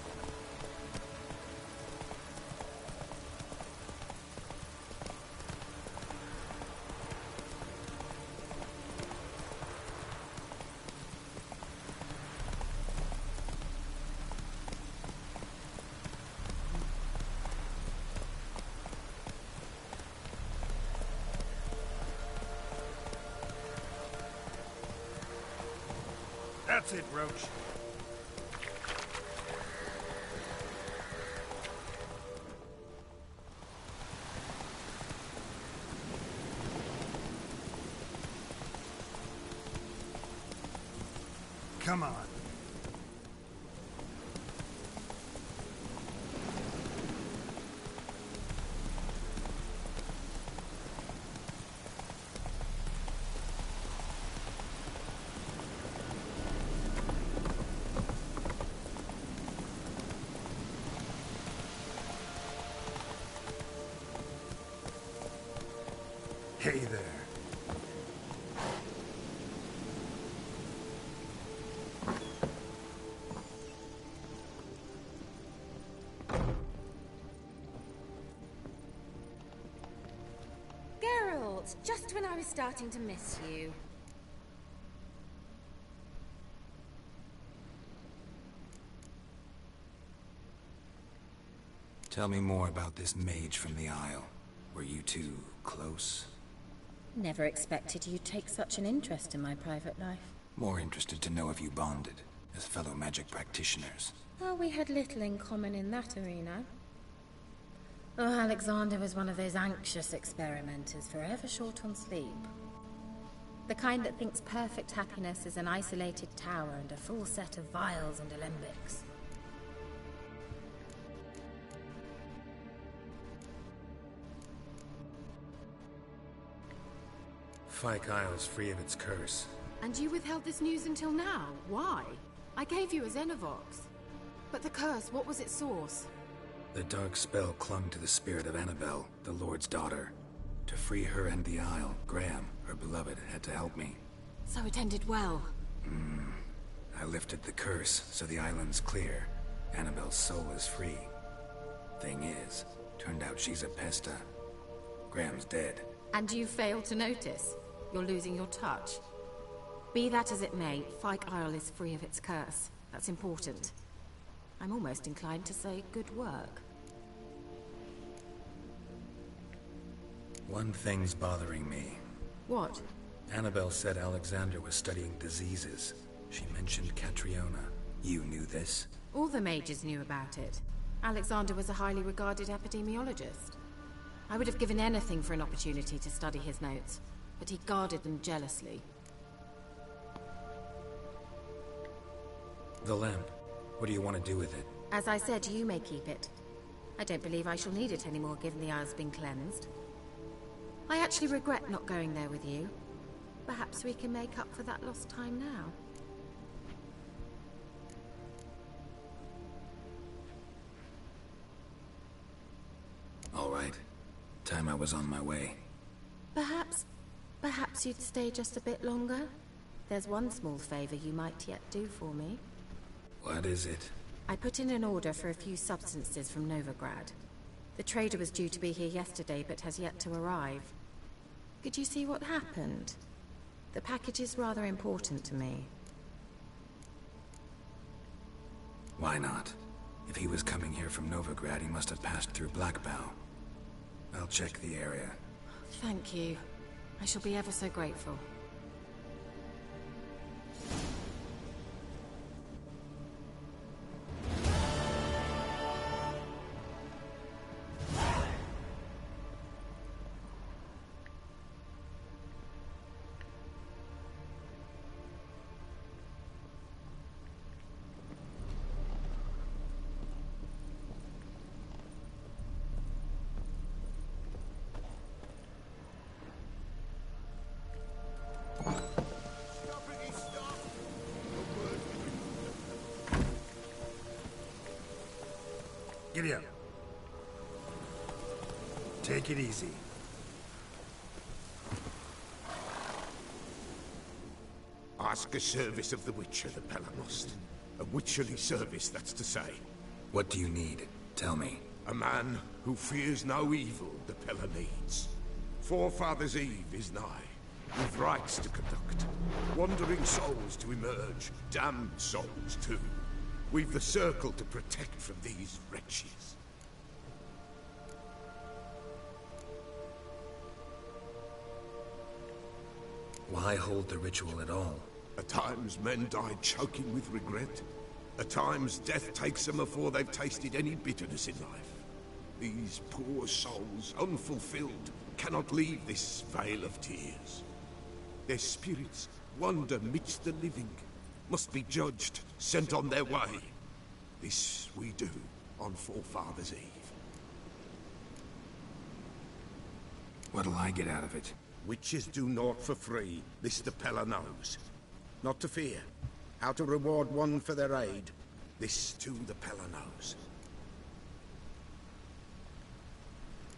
That's it, Roach. Come on. Hey there. Geralt, just when I was starting to miss you. Tell me more about this mage from the Isle. Were you two close? Never expected you'd take such an interest in my private life. More interested to know if you bonded, as fellow magic practitioners. Oh, we had little in common in that arena. Oh, Alexander was one of those anxious experimenters, forever short on sleep. The kind that thinks perfect happiness is an isolated tower and a full set of vials and alembics. Fyke Isle's free of its curse. And you withheld this news until now? Why? I gave you a Xenovox. But the curse, what was its source? The dark spell clung to the spirit of Annabelle, the Lord's daughter. To free her and the Isle, Graham, her beloved, had to help me. So it ended well. I lifted the curse, so the island's clear. Annabelle's soul is free. Thing is, turned out she's a pesta. Graham's dead. And you failed to notice? You're losing your touch. Be that as it may, Fyke Isle is free of its curse. That's important. I'm almost inclined to say good work. One thing's bothering me. What? Annabelle said Alexander was studying diseases. She mentioned Catriona. You knew this? All the mages knew about it. Alexander was a highly regarded epidemiologist. I would have given anything for an opportunity to study his notes. but he guarded them jealously. The lamp. What do you want to do with it? As I said, you may keep it. I don't believe I shall need it anymore, given the Isle's been cleansed. I actually regret not going there with you. Perhaps we can make up for that lost time now. All right. Time I was on my way. Perhaps you'd stay just a bit longer? There's one small favor you might yet do for me. What is it? I put in an order for a few substances from Novigrad. The trader was due to be here yesterday, but has yet to arrive. Could you see what happened? The package is rather important to me. Why not? If he was coming here from Novigrad, he must have passed through Blackbow. I'll check the area. Thank you. I shall be ever so grateful. Giddy up. Take it easy. Ask a service of the Witcher, the Pelanost. A witcherly service, that's to say. What do you need? Tell me. A man who fears no evil the Pella needs. Forefathers' Eve is nigh. With rites to conduct. Wandering souls to emerge. Damned souls, too. We've the circle to protect from these wretches. Why hold the ritual at all? At times men die choking with regret. At times death takes them before they've tasted any bitterness in life. These poor souls, unfulfilled, cannot leave this vale of tears. Their spirits wander midst the living, must be judged, sent on their way. This we do on Forefathers' Eve. What'll I get out of it? Witches do naught for free, this the Pella knows. Not to fear. How to reward one for their aid, this too the Pella knows.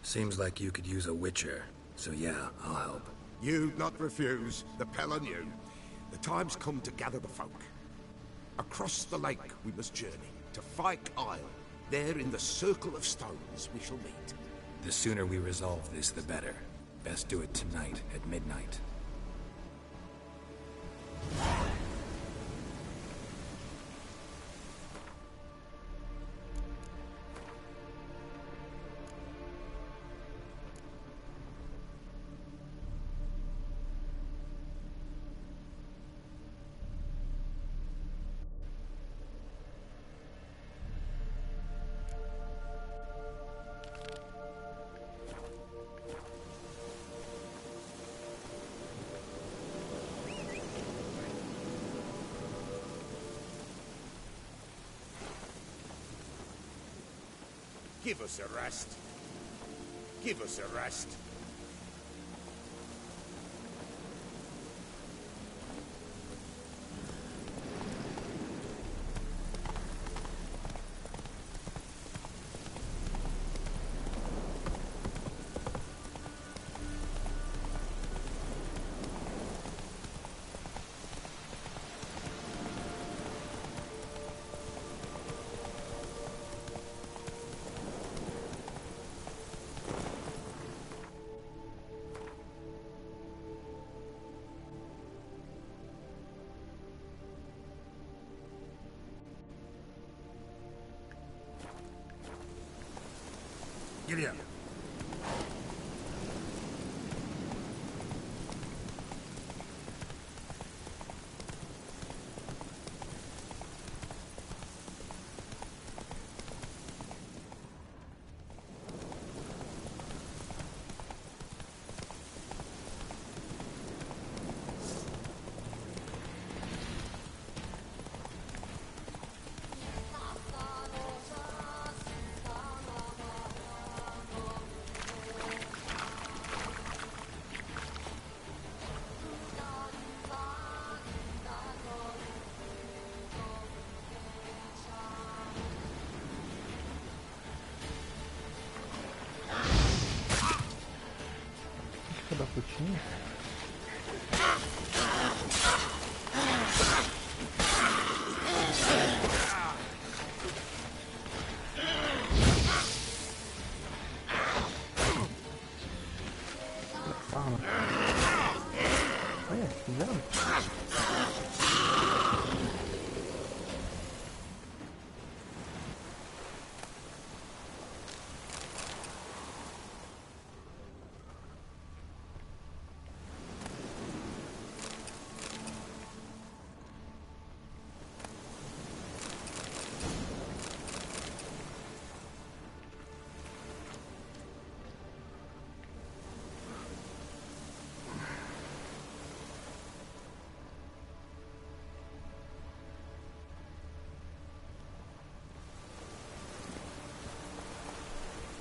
Seems like you could use a witcher, so yeah, I'll help. You'd not refuse, the Pella knew. The time's come to gather the folk. Across the lake we must journey, to Fyke Isle. There in the circle of stones we shall meet. The sooner we resolve this, the better. Best do it tonight, at midnight. Give us a rest. Give us a rest. Giddy up.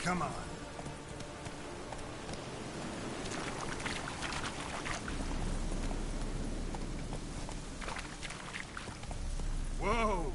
Come on. Whoa!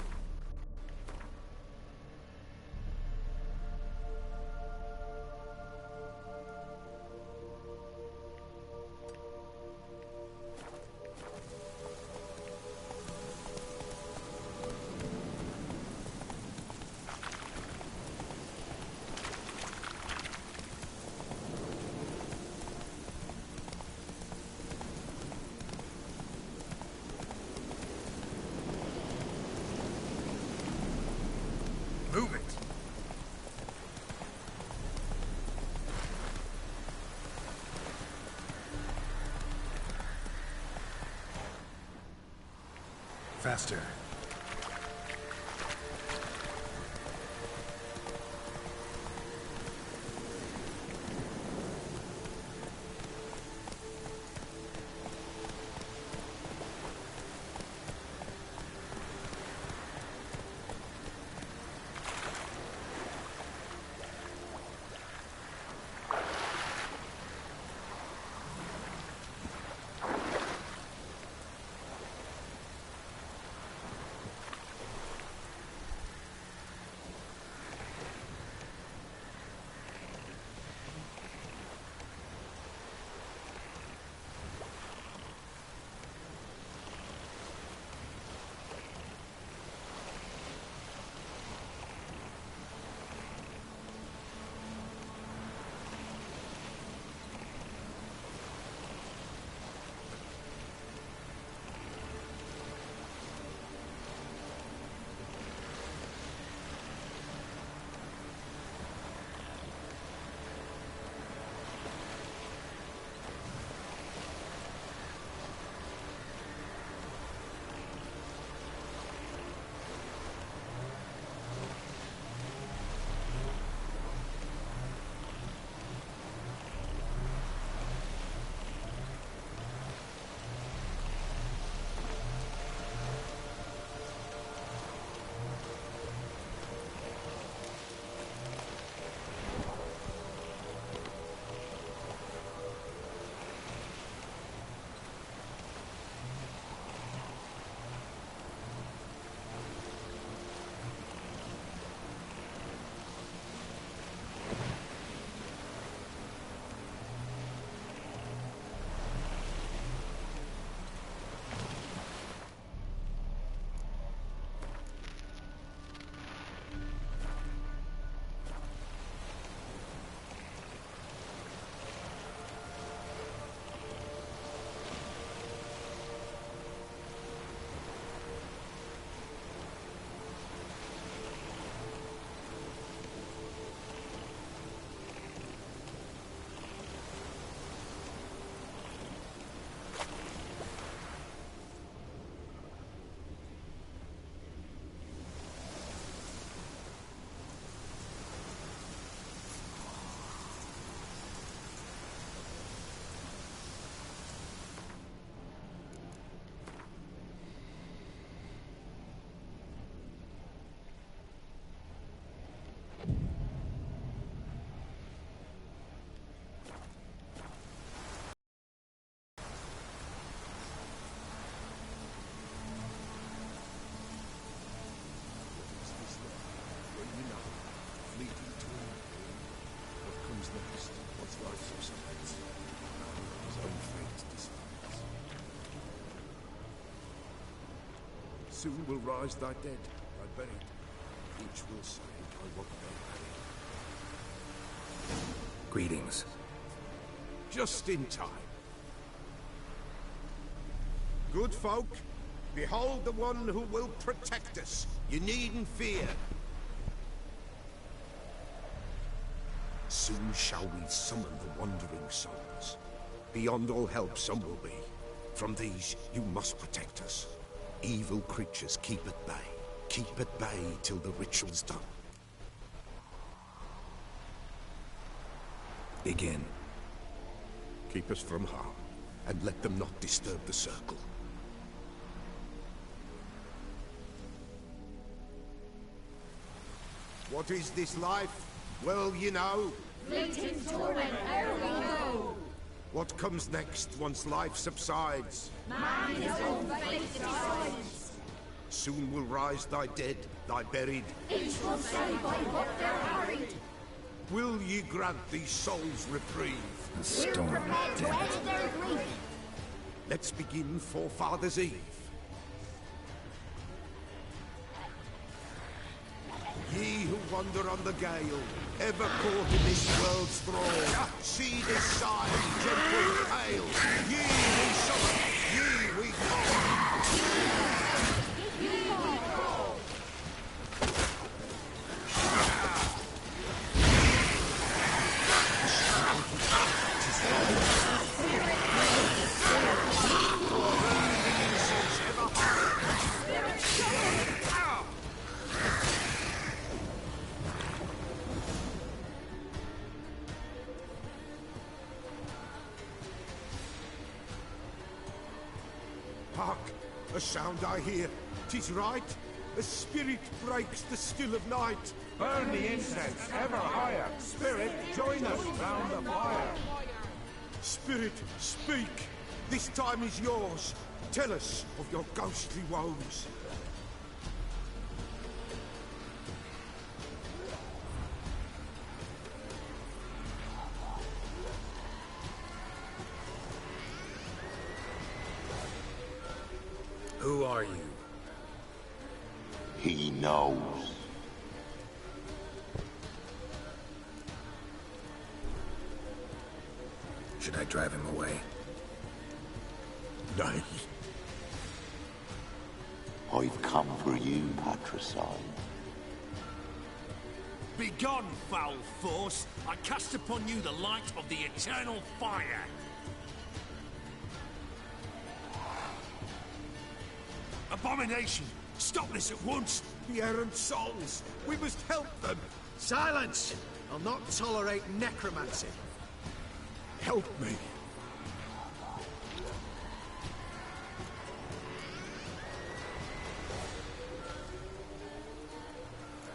Move it! Faster. Soon will rise thy dead, thy buried. Each will say, I want their buried. Greetings. Just in time. Good folk, behold the one who will protect us. You needn't fear. Soon shall we summon the wandering souls. Beyond all help some will be. From these, you must protect us. Evil creatures keep at bay. Keep at bay till the ritual's done. Begin. Keep us from harm, and let them not disturb the circle. What is this life? Well, you know. Fleeting torment, ere we go. What comes next once life subsides? Man his own fate decides. Soon will rise thy dead, thy buried. Each will say by what they're harried. Will ye grant these souls reprieve? A storm of death. Their grief. Let's begin Forefathers' Eve. Ye who wander on the gale, ever caught in this world's thrall, see this sign, gentle and pale. Ye we summon, ye we call. Hark! A sound I hear. 'Tis right. A spirit breaks the still of night. Burn the incense ever higher. Spirit, join us round the fire. Spirit, speak. This time is yours. Tell us of your ghostly woes. Who are you? He knows. Should I drive him away? Nay. I've come for you, patricide. Begone, foul force! I cast upon you the light of the eternal fire! Abomination! Stop this at once! The errant souls! We must help them! Silence! I'll not tolerate necromancy. Help me!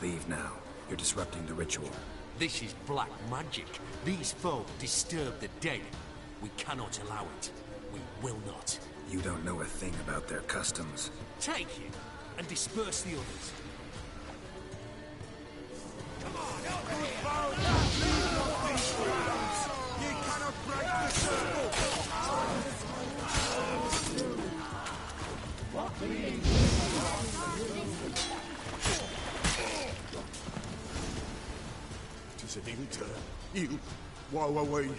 Leave now. You're disrupting the ritual. This is black magic. These folk disturb the dead. We cannot allow it. We will not. You don't know a thing about their customs. Take him and disperse the others. Come on, over here! Leave not these grounds! Ye cannot break the circle! Tis an ill turn. Ill. Woe away.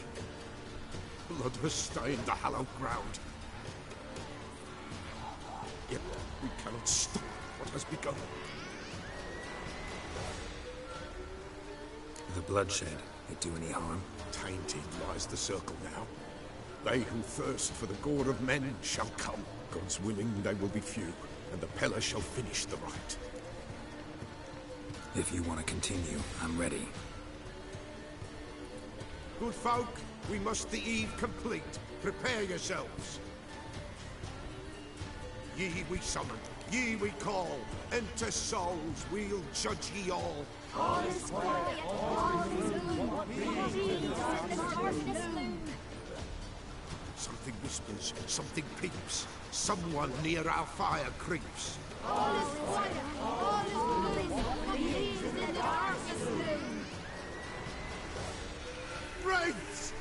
Blood has stained the hallowed ground. Yet we cannot stop what has begun. The bloodshed, it do any harm? Tainted lies the circle now. They who thirst for the gore of men shall come. God's willing, they will be few, and the Peller shall finish the rite. If you want to continue, I'm ready. Good folk, we must the eve complete. Prepare yourselves. Ye we summon, ye we call. Enter souls, we'll judge ye all. All is quiet, all is gloom. Something whispers, something peeps. Someone near our fire creeps. All is quiet, all is gloom. Peace in the darkest gloom. Wraiths!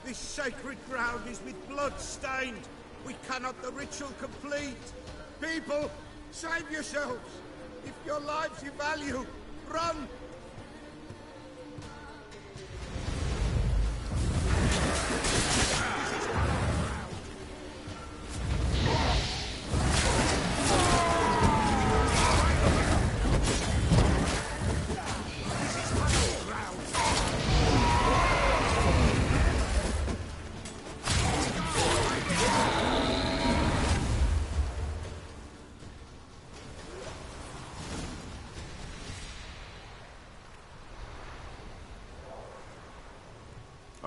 This sacred ground is with blood stained. We cannot the ritual complete. People, save yourselves. If your lives you value, run!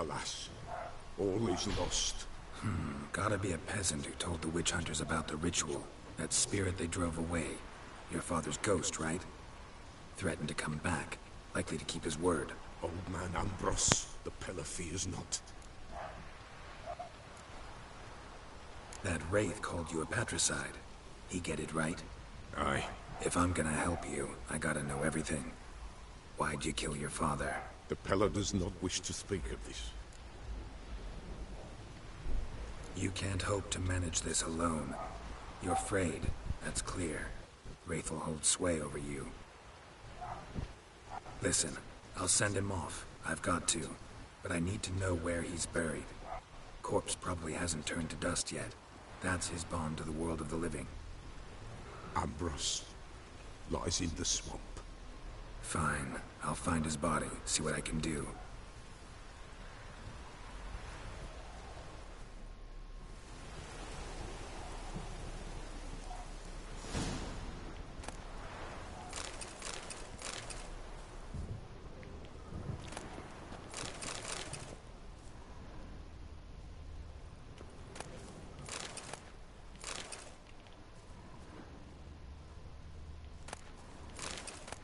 Alas, all is lost. Gotta be a peasant who told the witch hunters about the ritual. That spirit they drove away. Your father's ghost, right? Threatened to come back. Likely to keep his word. Old man Ambrose, the pillar fears not. That wraith called you a patricide. He get it right? Aye. If I'm gonna help you, I gotta know everything. Why'd you kill your father? The Pella does not wish to speak of this. You can't hope to manage this alone. You're afraid, that's clear. Wraith will hold sway over you. Listen, I'll send him off. I've got to. But I need to know where he's buried. Corpse probably hasn't turned to dust yet. That's his bond to the world of the living. Ambrose lies in the swamp. Fine. I'll find his body, see what I can do.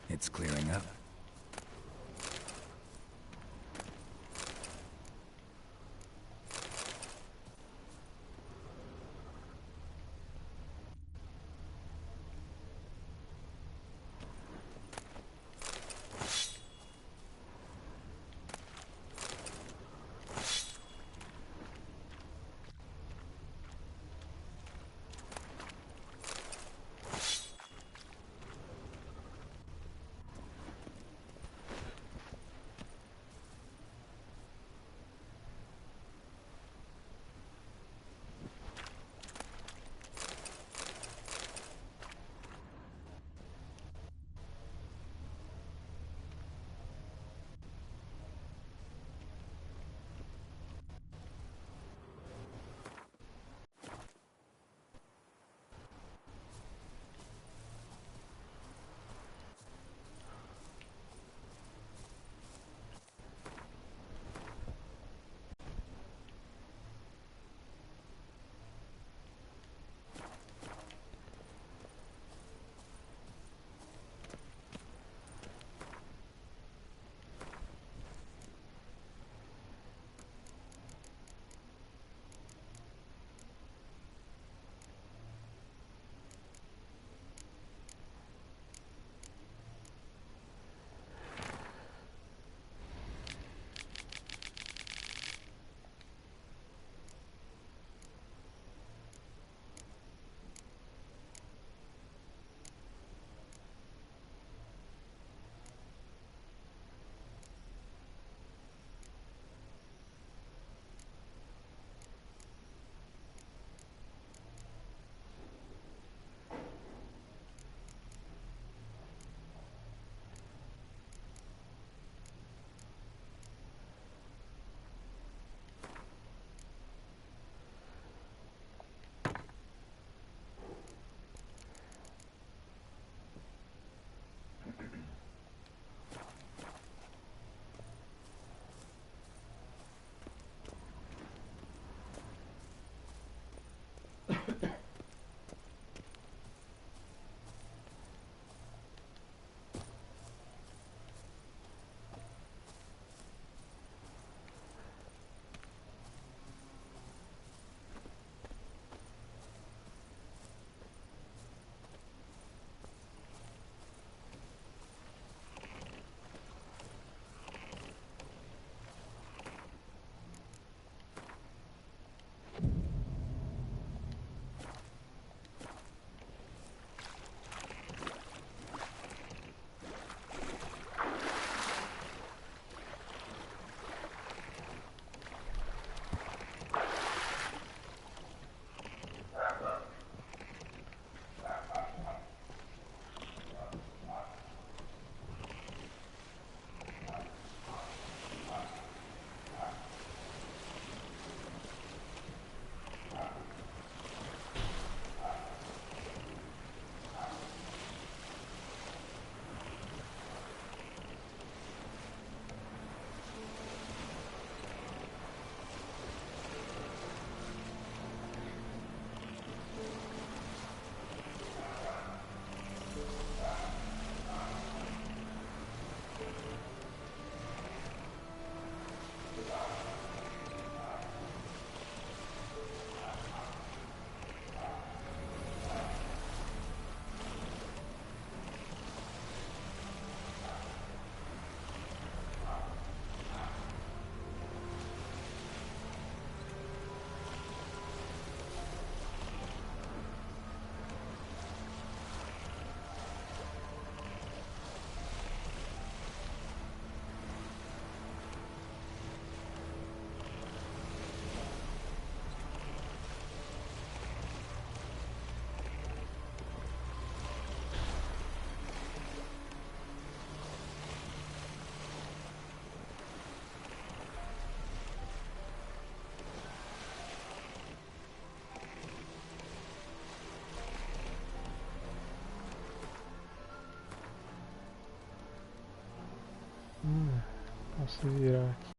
It's clearing up. se virar aqui.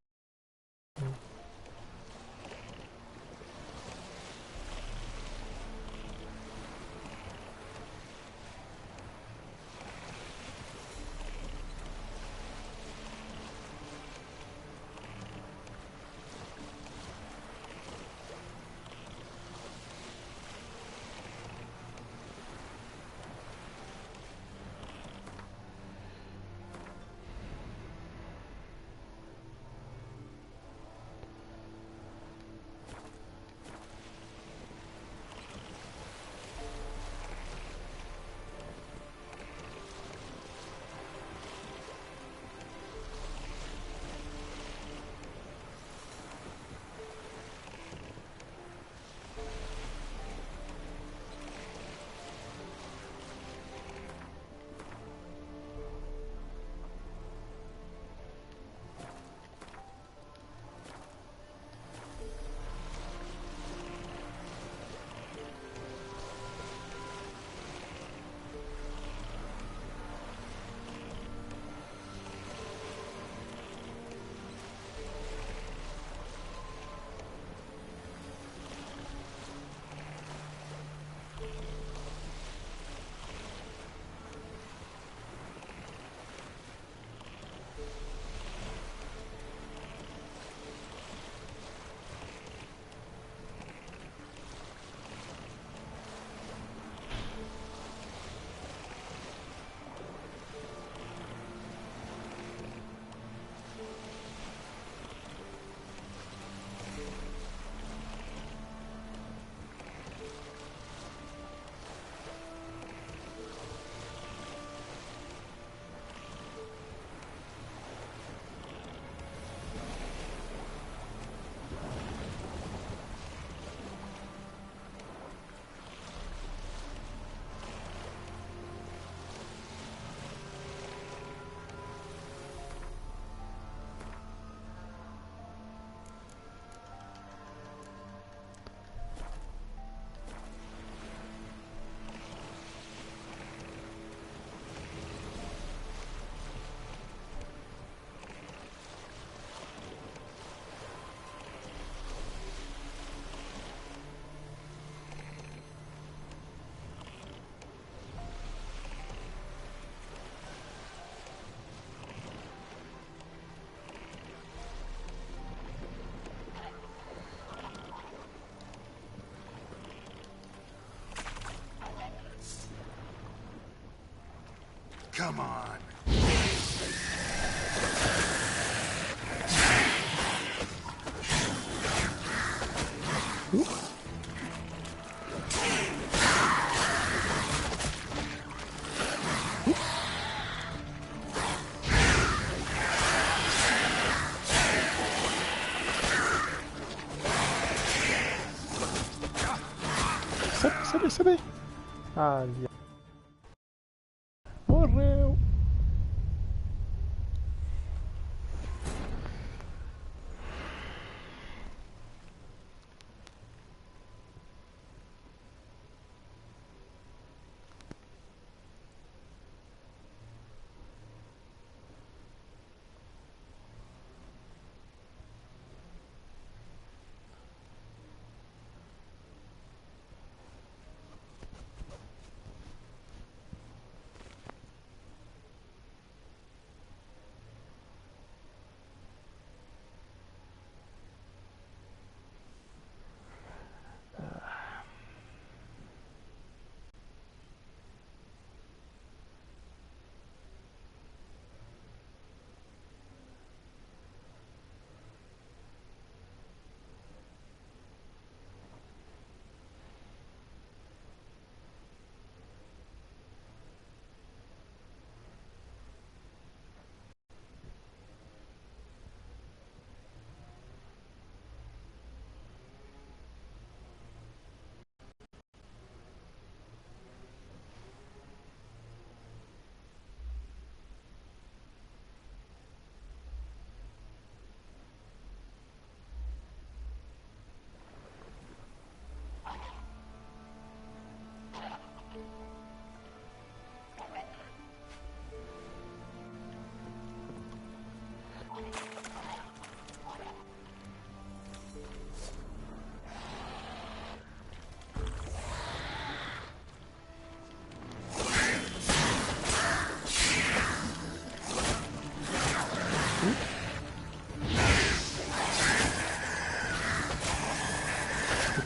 Come on. Sai. Ah, viado. Morreu.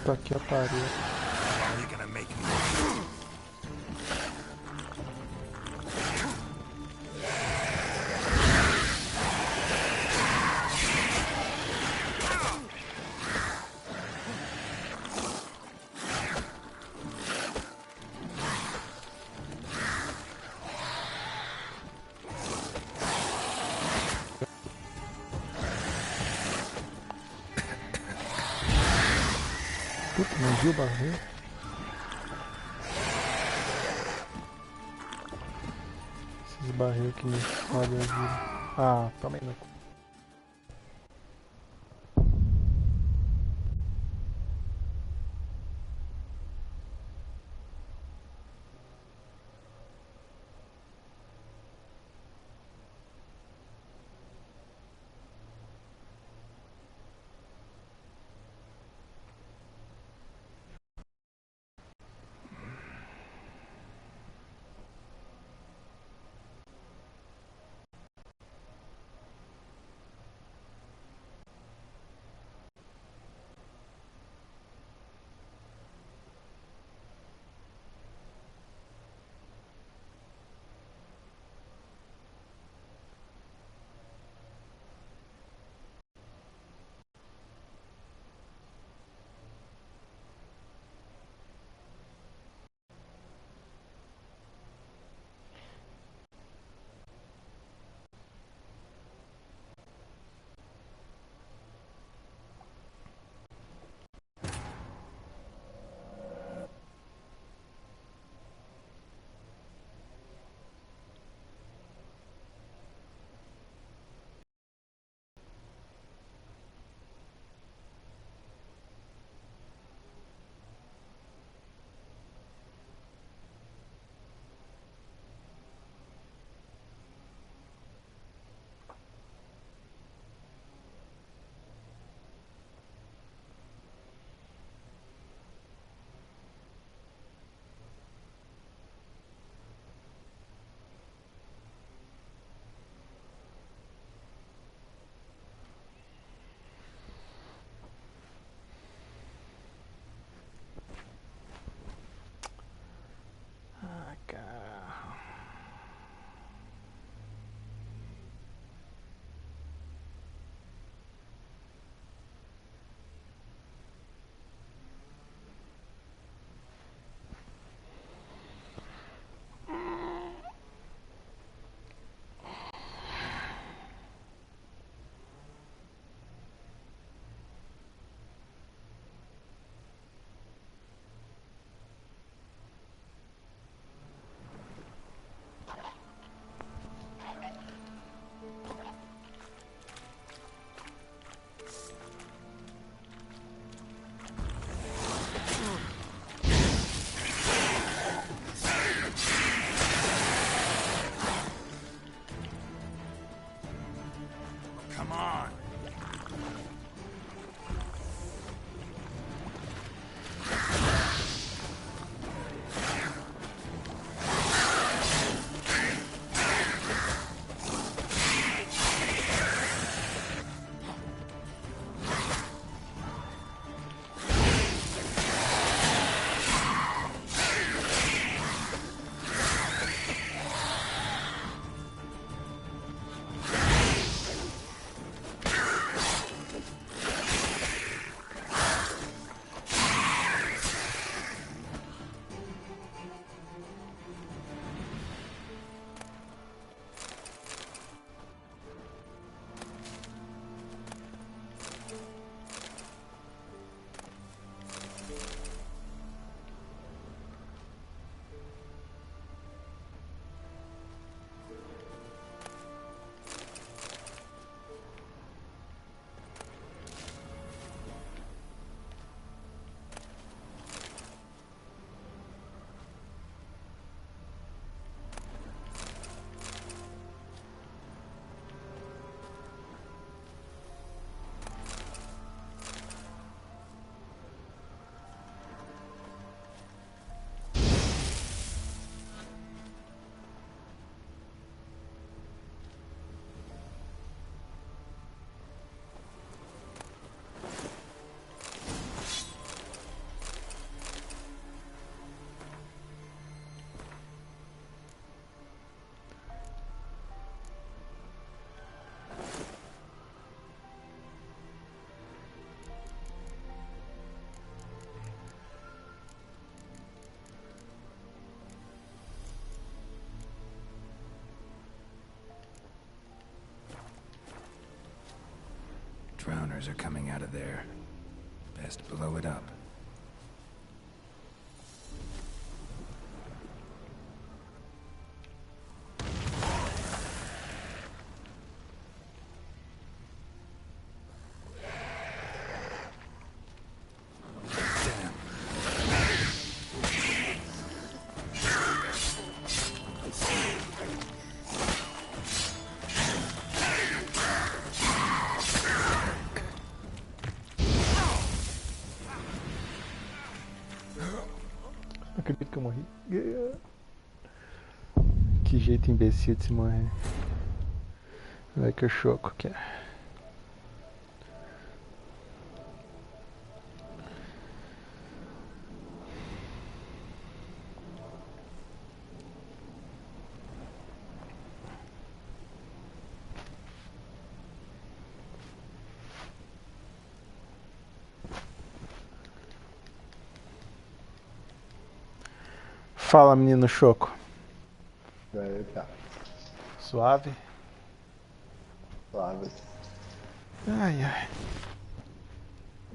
Puta que pariu. Are you gonna make me? Puta, não viu o barril? Esses barril que me fodem a vida. Ah, toma aí no cu. Drowners are coming out of there. Best blow it up. Acredito que eu morri. Que jeito imbecil de se morrer. Vai que eu choco aqui. Fala, menino choco. Eita. Suave? Suave. Ai, ai.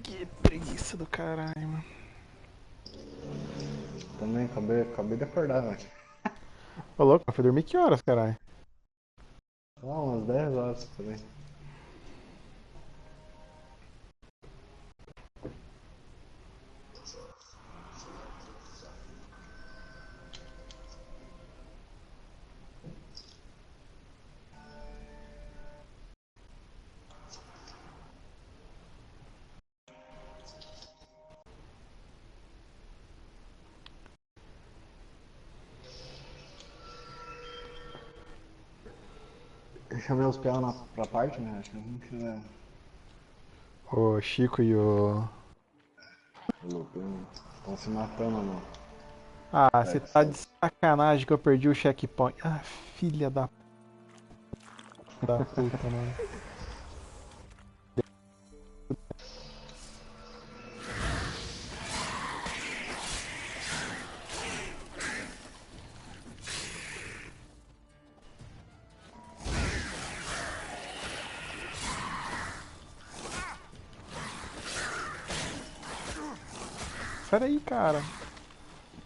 Que preguiça do caralho, mano. Também acabei de acordar, velho. Ô louco, foi dormir que horas, caralho? Umas 10 horas também. Eu chamei os peões pra parte, né? Acho que não precisa. O Chico e o... Estão se matando, mano. Ah, você tá de sacanagem que eu perdi o checkpoint. Ah, filha da puta, mano. Sai daí, cara.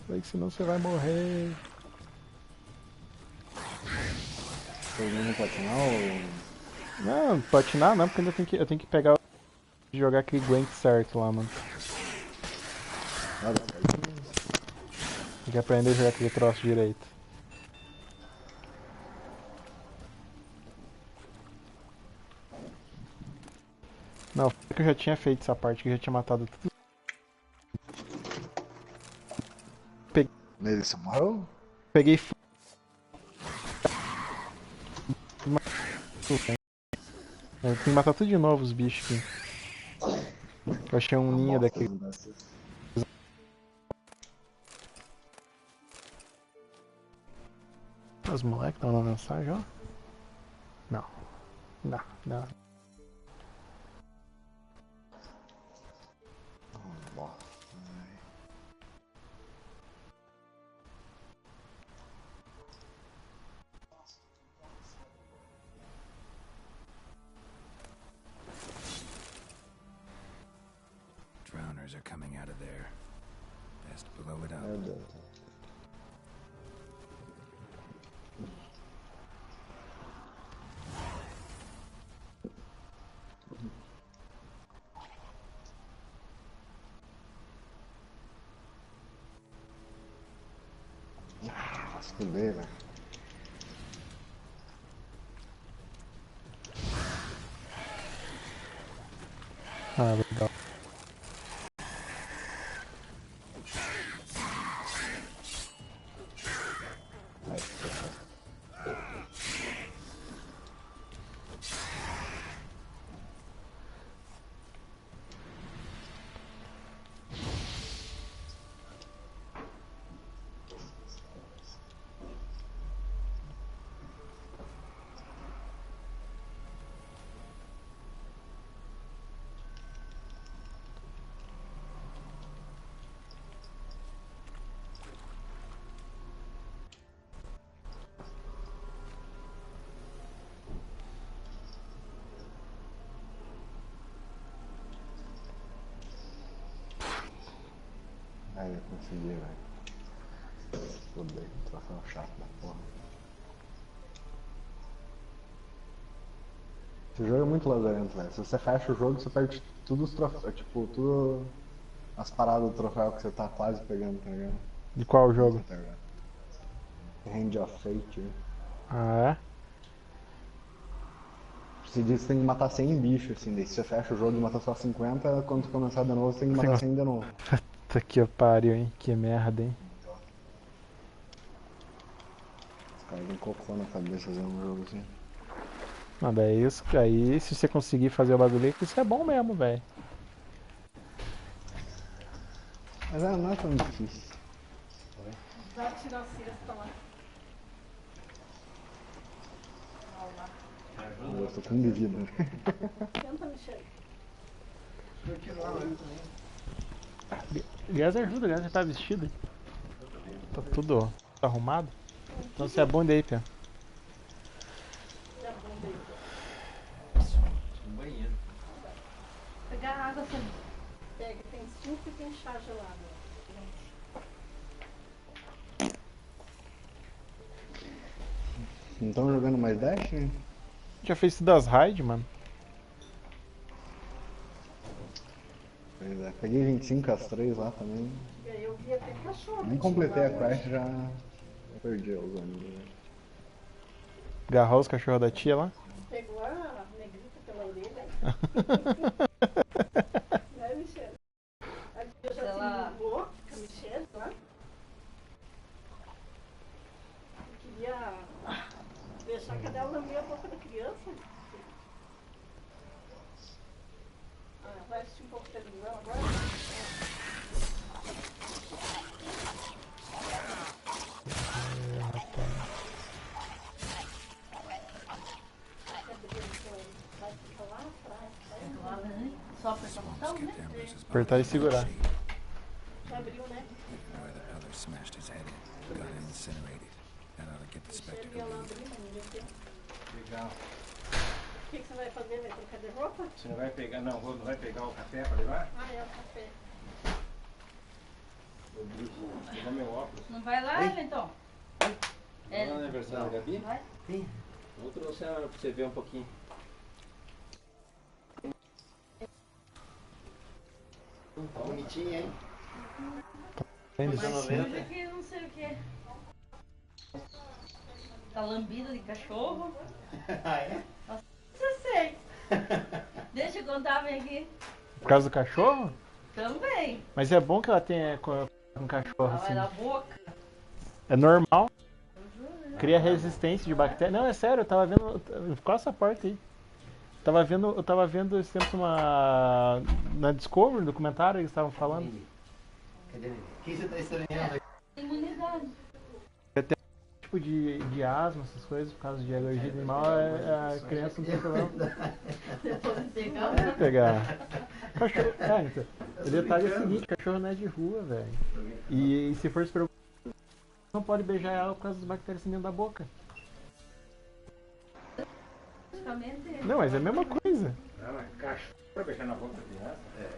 Falei que senão você vai morrer. Termina patinar ou... Não, patinar não, porque ainda eu tenho que pegar e jogar aquele Gwent certo lá, mano. Tem que aprender a jogar aquele troço direito. Não, foi que eu já tinha feito essa parte, que eu já tinha matado tudo. Ele se morreu? Peguei eu tenho que matar tudo de novo os bichos aqui. Eu achei um ninho daquele. Os moleques estão na mensagem, ó. Não. Não. Drowners are coming out of there. Best blow it up. Se fuder, velho. Ah, legal. Ai, eu consegui, velho. Fudei, troféu chato da porra. Esse jogo é muito lazarento, velho. Se você fecha o jogo, você perde tudo os troféus. Tipo, tudo as paradas do troféu que você tá quase pegando, tá ligado? De qual jogo? Hand of Fate. Ah, é? Se diz que tem que matar 100 bichos, assim. Daí se você fecha o jogo e mata só 50, quando você começar de novo, você tem que matar 100 de novo. Puta que pariu, hein? Que merda, hein? Os caras têm cocô na cabeça fazendo um jogo assim. Não, daí aí se você conseguir fazer o bagulho, isso é bom mesmo, velho. Mas não é tão difícil. Vai tirar o cesto lá. Eu tô com um de vida. Tenta, Michelle. Aliás, ajuda, aliás, você tá vestido. Tá tudo arrumado. Então você é bom daí, Pia. Banheiro. Pegar água, Samir. Pega, tem suco e tem chá gelado. Não estão jogando mais Dash, né? Já fez tudo as raids, mano. Pois é, peguei 25 as 3 lá também. E aí eu vi até cachorro. Nem completei a quest, já perdi os amigos. Agarrou os cachorros da tia lá. Pegou a negrita pela orelha. Né, Michelle? A tia já se ligou com a Michelle lá. Queria deixar a cadela lamber a boca da criança. Vai assistir um pouco de televisão agora? Só apertar o botão, né? Apertar e segurar. Já abriu, né? Where the other smashed his head in, got incinerated. That ought to get the spectacle. Legal. O que você vai fazer? Vai trocar de roupa? Você não vai pegar, não vai pegar o café pra levar? Ah, é o café. Vou pegar meu óculos. Não vai lá, Wellington? Vai no aniversário da Gabi? Vai? Sim. Eu trouxe ela pra você ver um pouquinho. Bonitinha, hein? Mas suja que não sei o que. Tá lambida de cachorro. Ah, é? Nossa, eu sei. Deixa eu contar, vem aqui. Por causa do cachorro? Também. Mas é bom que ela tenha com cachorro Ela assim. vai na boca. É normal. Cria resistência de bactéria. Não, é sério, eu tava vendo. Qual essa porta aí? Eu tava vendo esse tempo na Discovery, no documentário, eles estavam falando. Cadê ele? Quem você tá estranhando? Imunidade. Até tipo de asma, essas coisas, por causa de alergia animal, a criança não tem problema. Depois de pegar. Não vai pegar. Cachorro. Então, o detalhe é o seguinte, cachorro não é de rua, velho. E se for se preocupar, não pode beijar ela por causa das bactérias dentro da boca. Não, mas é a mesma coisa. Não, é cachorro pra beijar na boca da criança? É,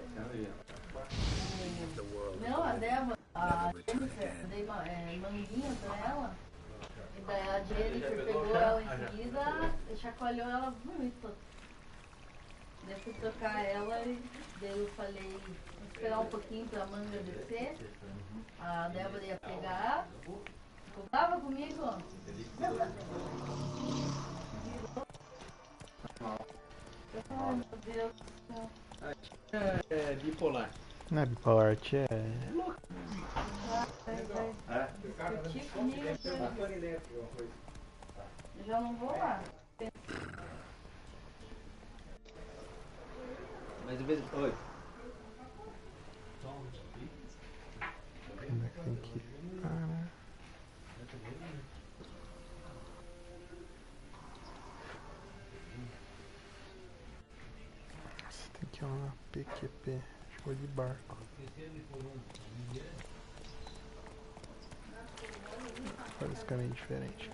não, a Débora, a Jennifer, eu dei manguinha pra ela. E daí a Jennifer pegou ela em seguida e chacoalhou ela muito. Daí eu fui tocar ela e daí eu falei, vou esperar um pouquinho pra manga descer. A Débora ia pegar. Ficou brava comigo? Ai, meu Deus do céu. É bipolar. Não é bipolar, tia. Ah? Discutir comigo, eu já não vou lá. Mas de vez em quando. Oi. Como é que tem que parar? Você tem que ir lá na PQP, show de barco. Basicamente diferente.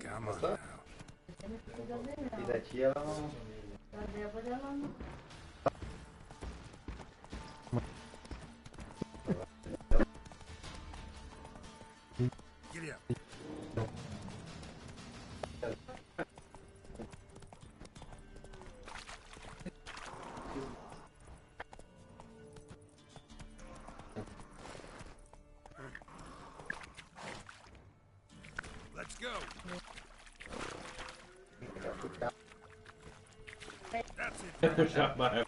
Come on now. E da tia ela não. A Débora, ela não. Giddy up. Let's go. That's it. Puxar para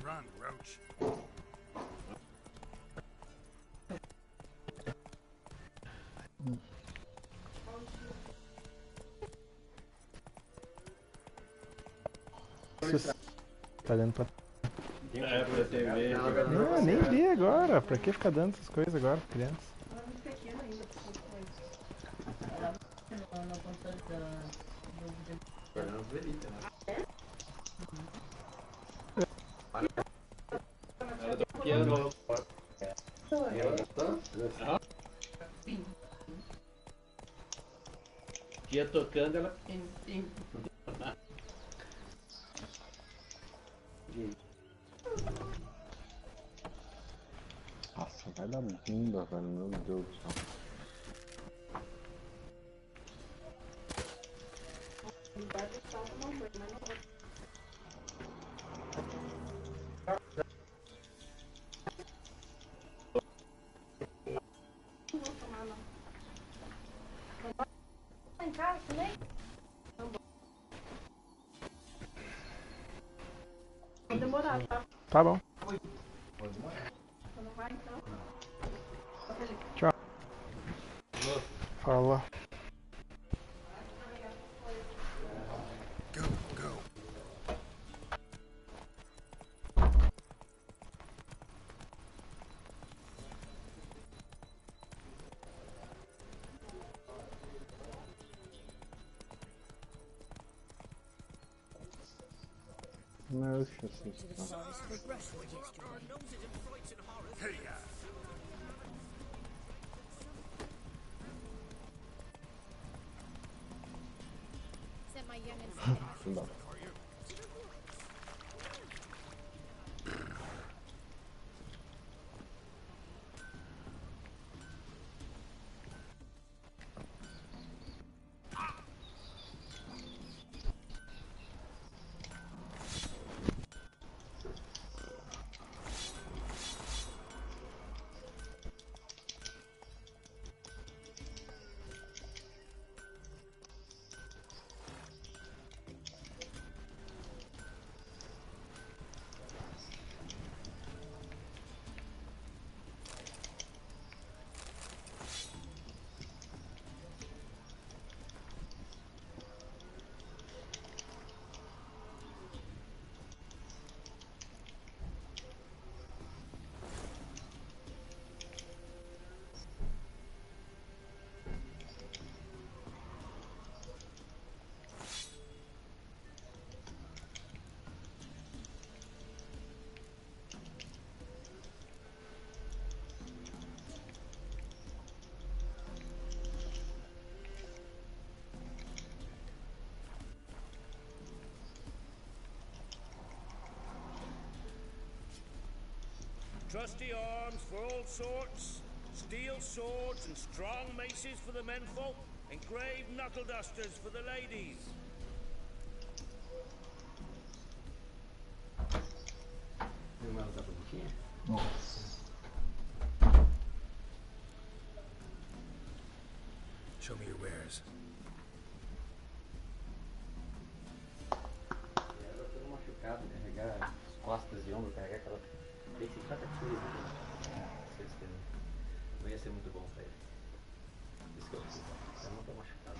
Run, Roach. Tá dando pra. É, pra TV. Não, nem vi agora. Pra que ficar dando essas coisas agora, criança? Ela é muito pequena ainda, ela no controle do Fernando Verita, né? Ela do piano. E ela gostou? Tia tocando, ela. Nossa, vai dar bunda, velho. Meu Deus do céu. Não vou tomar, não. Em casa também? Não vou. Vou demorar, tá? Tá bom. Não vai, então? Tchau. Fala. Go, go. Não, eu esqueci. Hey, Sent my youngins. Não. Trusty arms for all sorts, steel swords and strong maces for the menfolk, engraved knuckle dusters for the ladies. Ela tá bonitinha? Nossa. Show me your wares. Ela tá toda machucada, carregar as costas e ombro, carregar aquela. Tem 50 quilos aqui. Não ia ser muito bom pra ele. Isso que eu fiz. Eu não tô machucado.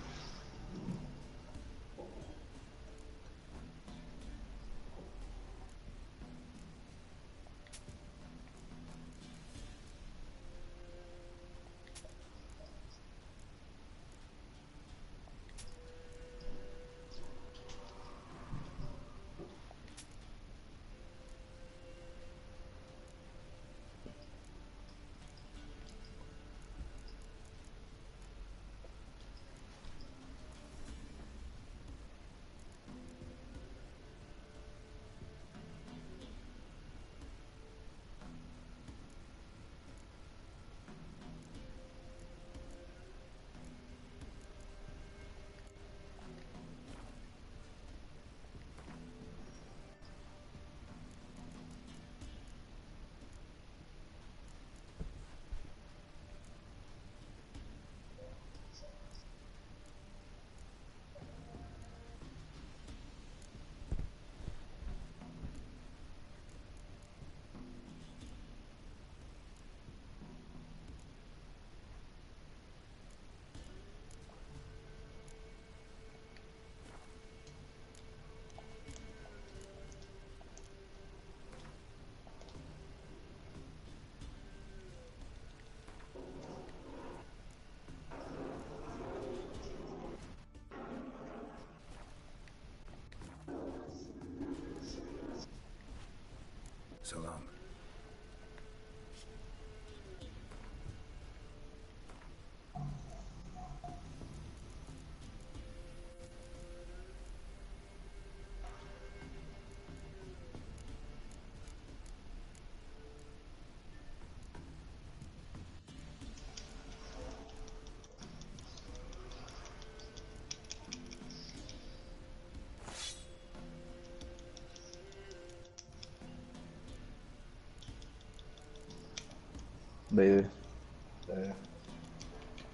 Daí.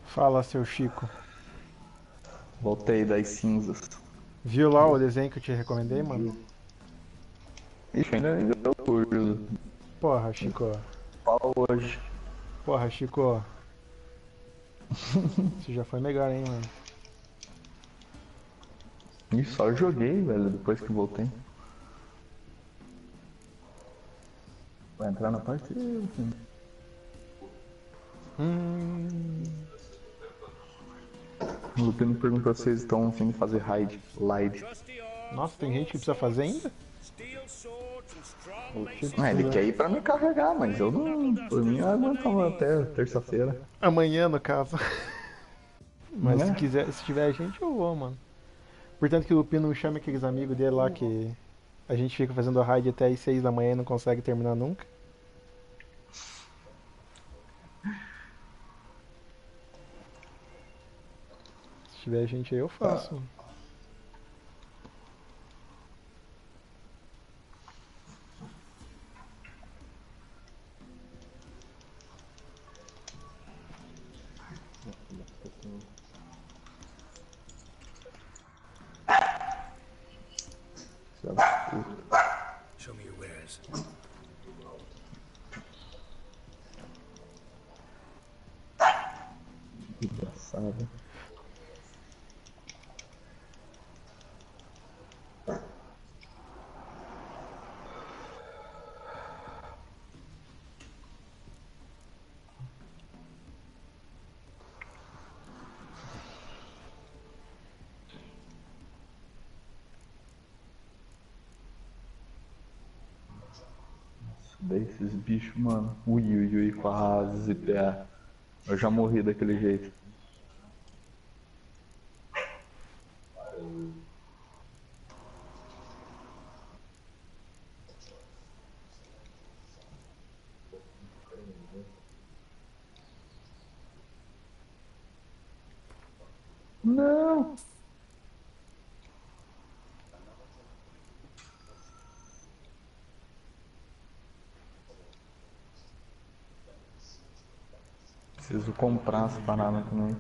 Fala, seu Chico. Voltei das cinzas. Viu lá o desenho que eu te recomendei, mano? Ixi, ainda nem deu curso. Porra, Chico. Fala hoje. Porra, Chico. Você já foi melhor, hein, mano? Ih, só joguei, velho, depois que voltei. Vai entrar na partida, assim. O Lupino perguntou se vocês estão afim de fazer raid. Nossa, tem gente que precisa fazer ainda? Ele quer ir pra me carregar, mas eu não. Por mim eu aguentava até terça-feira. Amanhã, no caso. Mas Né? se quiser, se tiver gente, eu vou, mano. Portanto que o Lupino chame aqueles amigos dele lá que a gente fica fazendo a raid até as 6 da manhã e não consegue terminar nunca. Se tiver gente aí, eu faço. Mano. Show me your wares. Engraçado. Desses bichos, mano. Ui, quase pé. Eu já morri daquele jeito. Não! Preciso comprar as paradas também.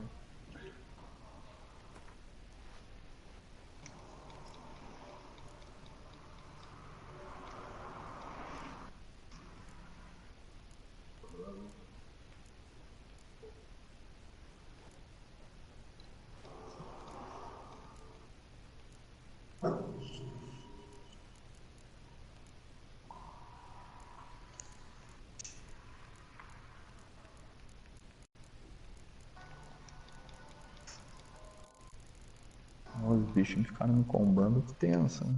Os bichinhos ficaram me combando tensa, né?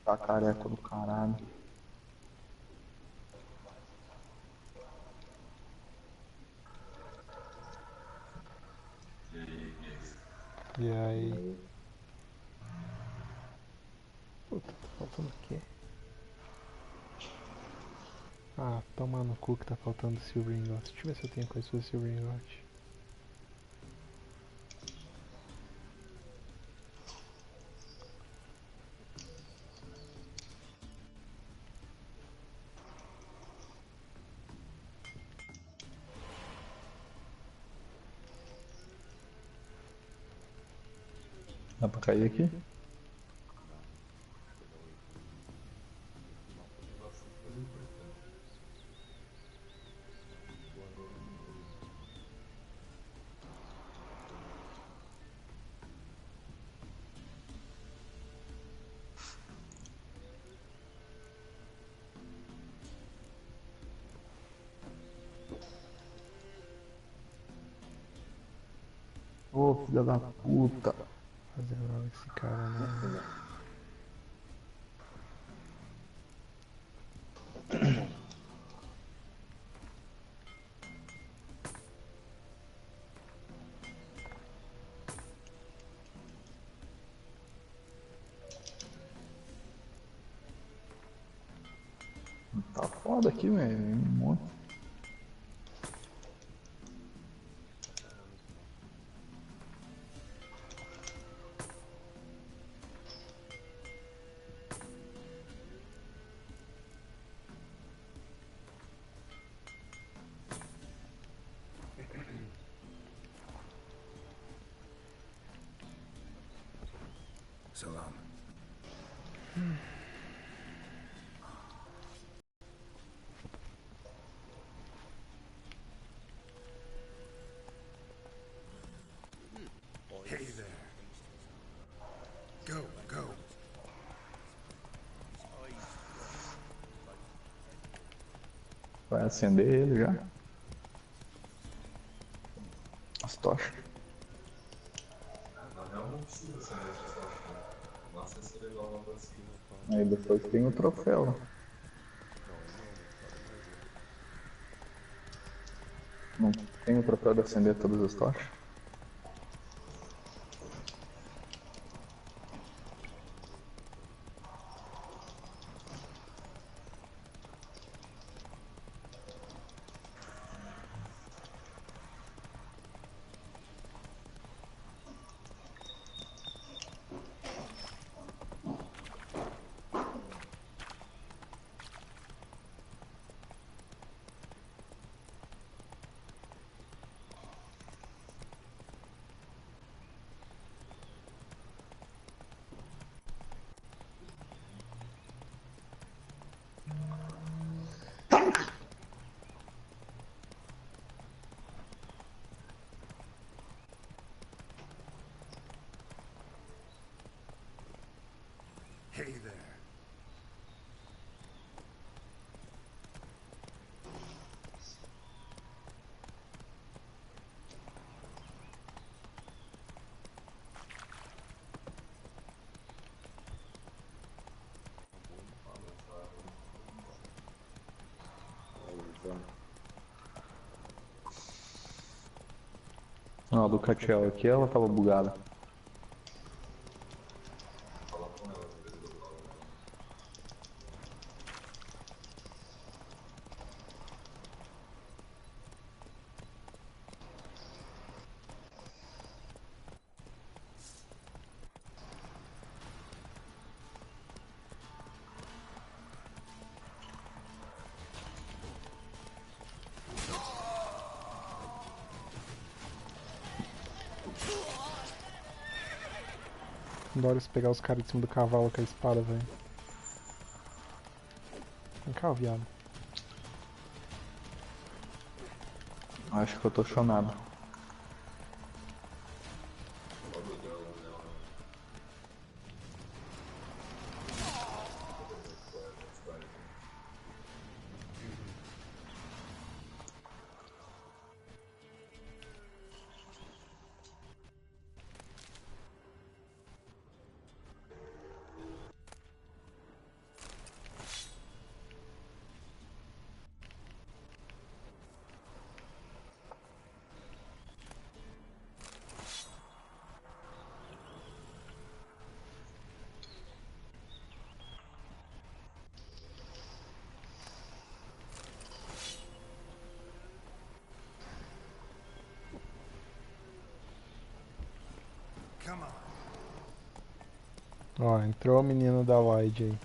Cacareco do caralho. E aí? Puta, tá faltando o quê? Ah, toma no cu que tá faltando Silver Ingot. Deixa eu ver se eu tenho coisa pra Silver Ingot. Dá pra cair aqui? Ô, filha da puta. Fazer logo esse cara, né? Tá foda aqui, velho. Um monte. So long. Hey there. Go, go. Vai acender ele já. As tochas. Aí depois tem o troféu. Não tem o troféu de acender todas as tochas? Hey there. Ó, a do Catiel aqui, ela tava bugada. Adoro se pegar os caras de cima do cavalo com a espada, velho. Vem cá, viado. Acho que eu tô chonado. Ó, entrou o menino da Lloyd aí.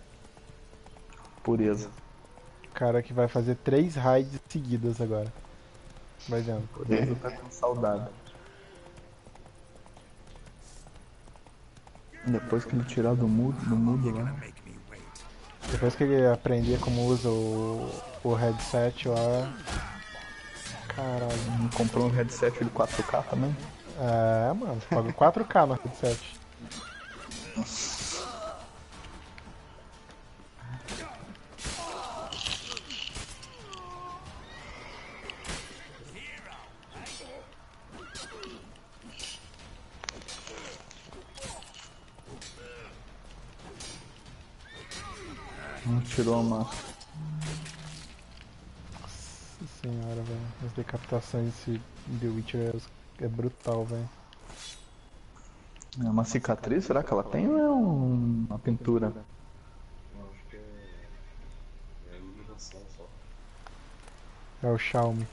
Pureza. O cara que vai fazer 3 raids seguidas agora. Vai vendo. Pureza tá com saudade. Depois que ele tirar do mudo lá. Depois que ele aprender como usa o headset lá. Caralho. Comprou um headset de 4K também? É, mano, paga 4K no headset. Tirou a massa. Nossa senhora, velho. As decapitações desse The Witcher é brutal, velho. É uma cicatriz? Será que ela tem ou é uma pintura? Acho que é iluminação só. É o Xiaomi.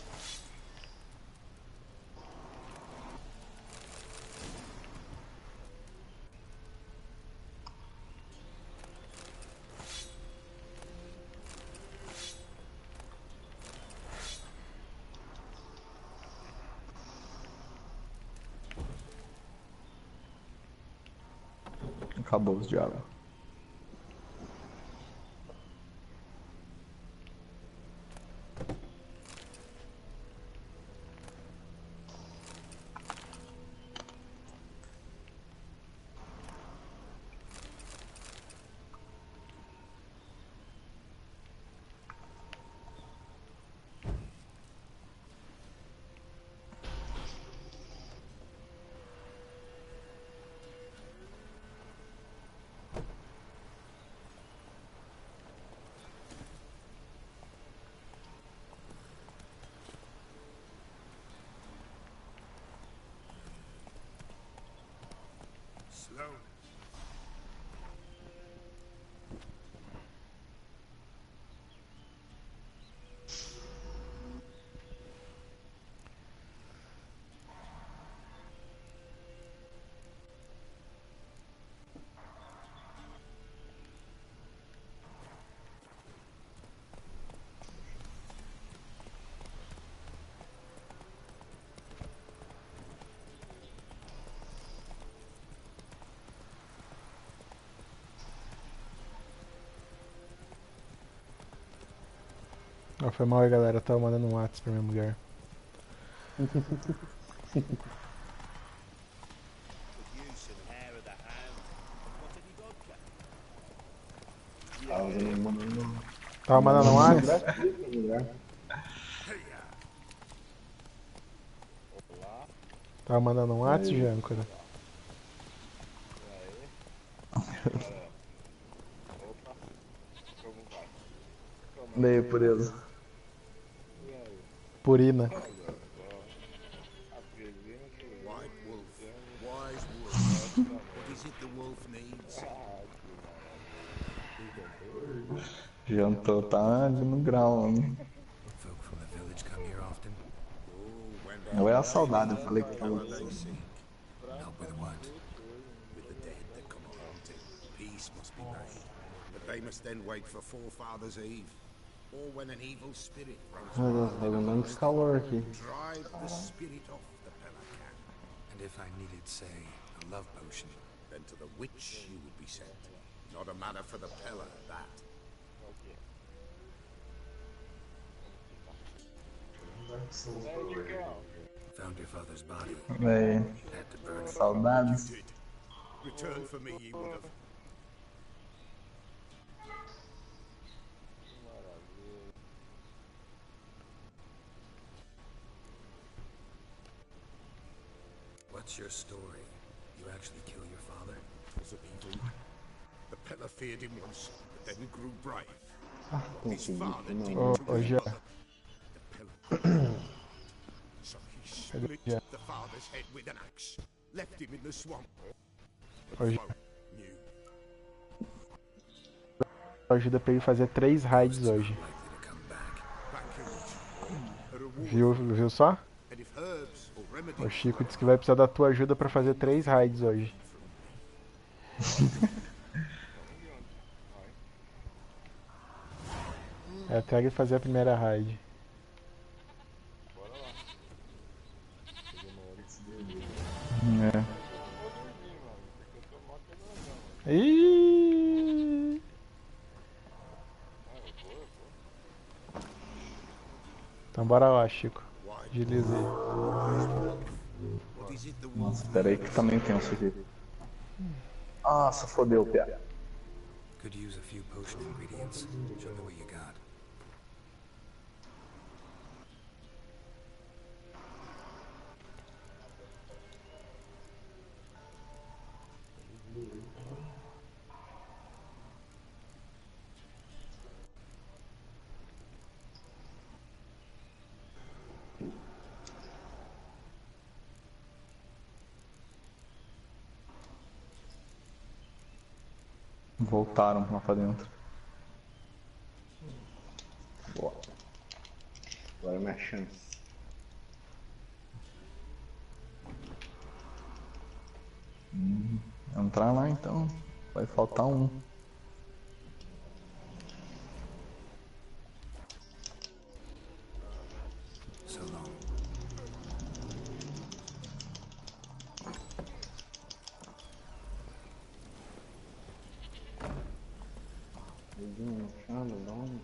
Acabou os diálogos. Slow. Ah, foi mal aí, galera. Eu tava mandando um WhatsApp pra minha mulher. Tava mandando um WhatsApp? Tava mandando um WhatsApp, Jâncora? Meio pureza. Purina. White wolf, wise wolf. What is it the wolf needs? Jantou, tá ali no grau, hein? Folk from the village come here often. Não é a saudade, eu falei que tava. Help with what? With the dead that come haunting. Peace must be made. But they must then wait for Forefather's Eve. Or when an evil spirit Meu Deus, pegou muito calor aqui. drive the spirit off the pelican. And if I needed, say, a love potion, Then to the witch you would be sent. Not a matter for the Pella, that. found your father's body. Véi, Had to burn it. saudades. Return for me, ye would have. What's your story? You actually kill your father? Was an evil. The Pella feared him once, but then grew brave. His father did Oh, to his já. mother. The Pella. So he split Já. the father's head with an axe, left him in the swamp. Hoje Knew. ajuda pra ele fazer 3 raids hoje. Viu só? And if herbs or remedies O Chico disse que vai precisar da tua ajuda pra fazer 3 raids hoje. É até ele fazer a primeira raid. É. Ih! Então bora lá, Chico. Desliza aí. Nossa, pera aí que tá meio tenso aqui. Nossa, fodeu, Pia. Could use a few potion ingredients. Show me what you got. Voltaram lá pra dentro. Boa. Agora é minha chance. Entrar lá então. Vai faltar um. So long. Mãozinha no chão, no nome.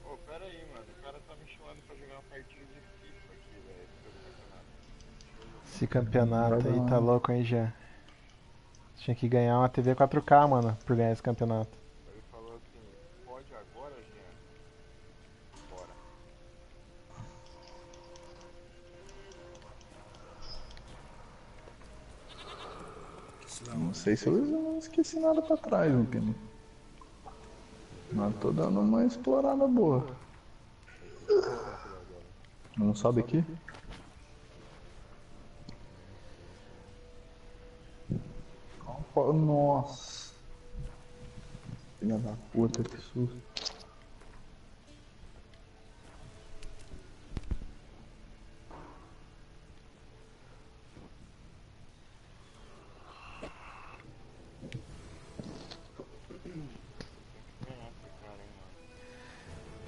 Pô, pera aí, mano. O cara tá me chamando pra jogar uma partida de FIFA aqui, velho. Pelo campeonato. Esse campeonato aí tá louco, hein, já. Tinha que ganhar uma TV 4K, mano, por ganhar esse campeonato. Ele falou assim, pode agora, Jean? Bora. Não sei se eu não esqueci nada pra trás, meu pino. Mas tô dando uma explorada boa. Não sobe aqui? Nossa. Filha da puta, que susto.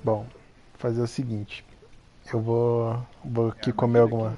Bom, fazer o seguinte. Eu vou aqui comer alguma.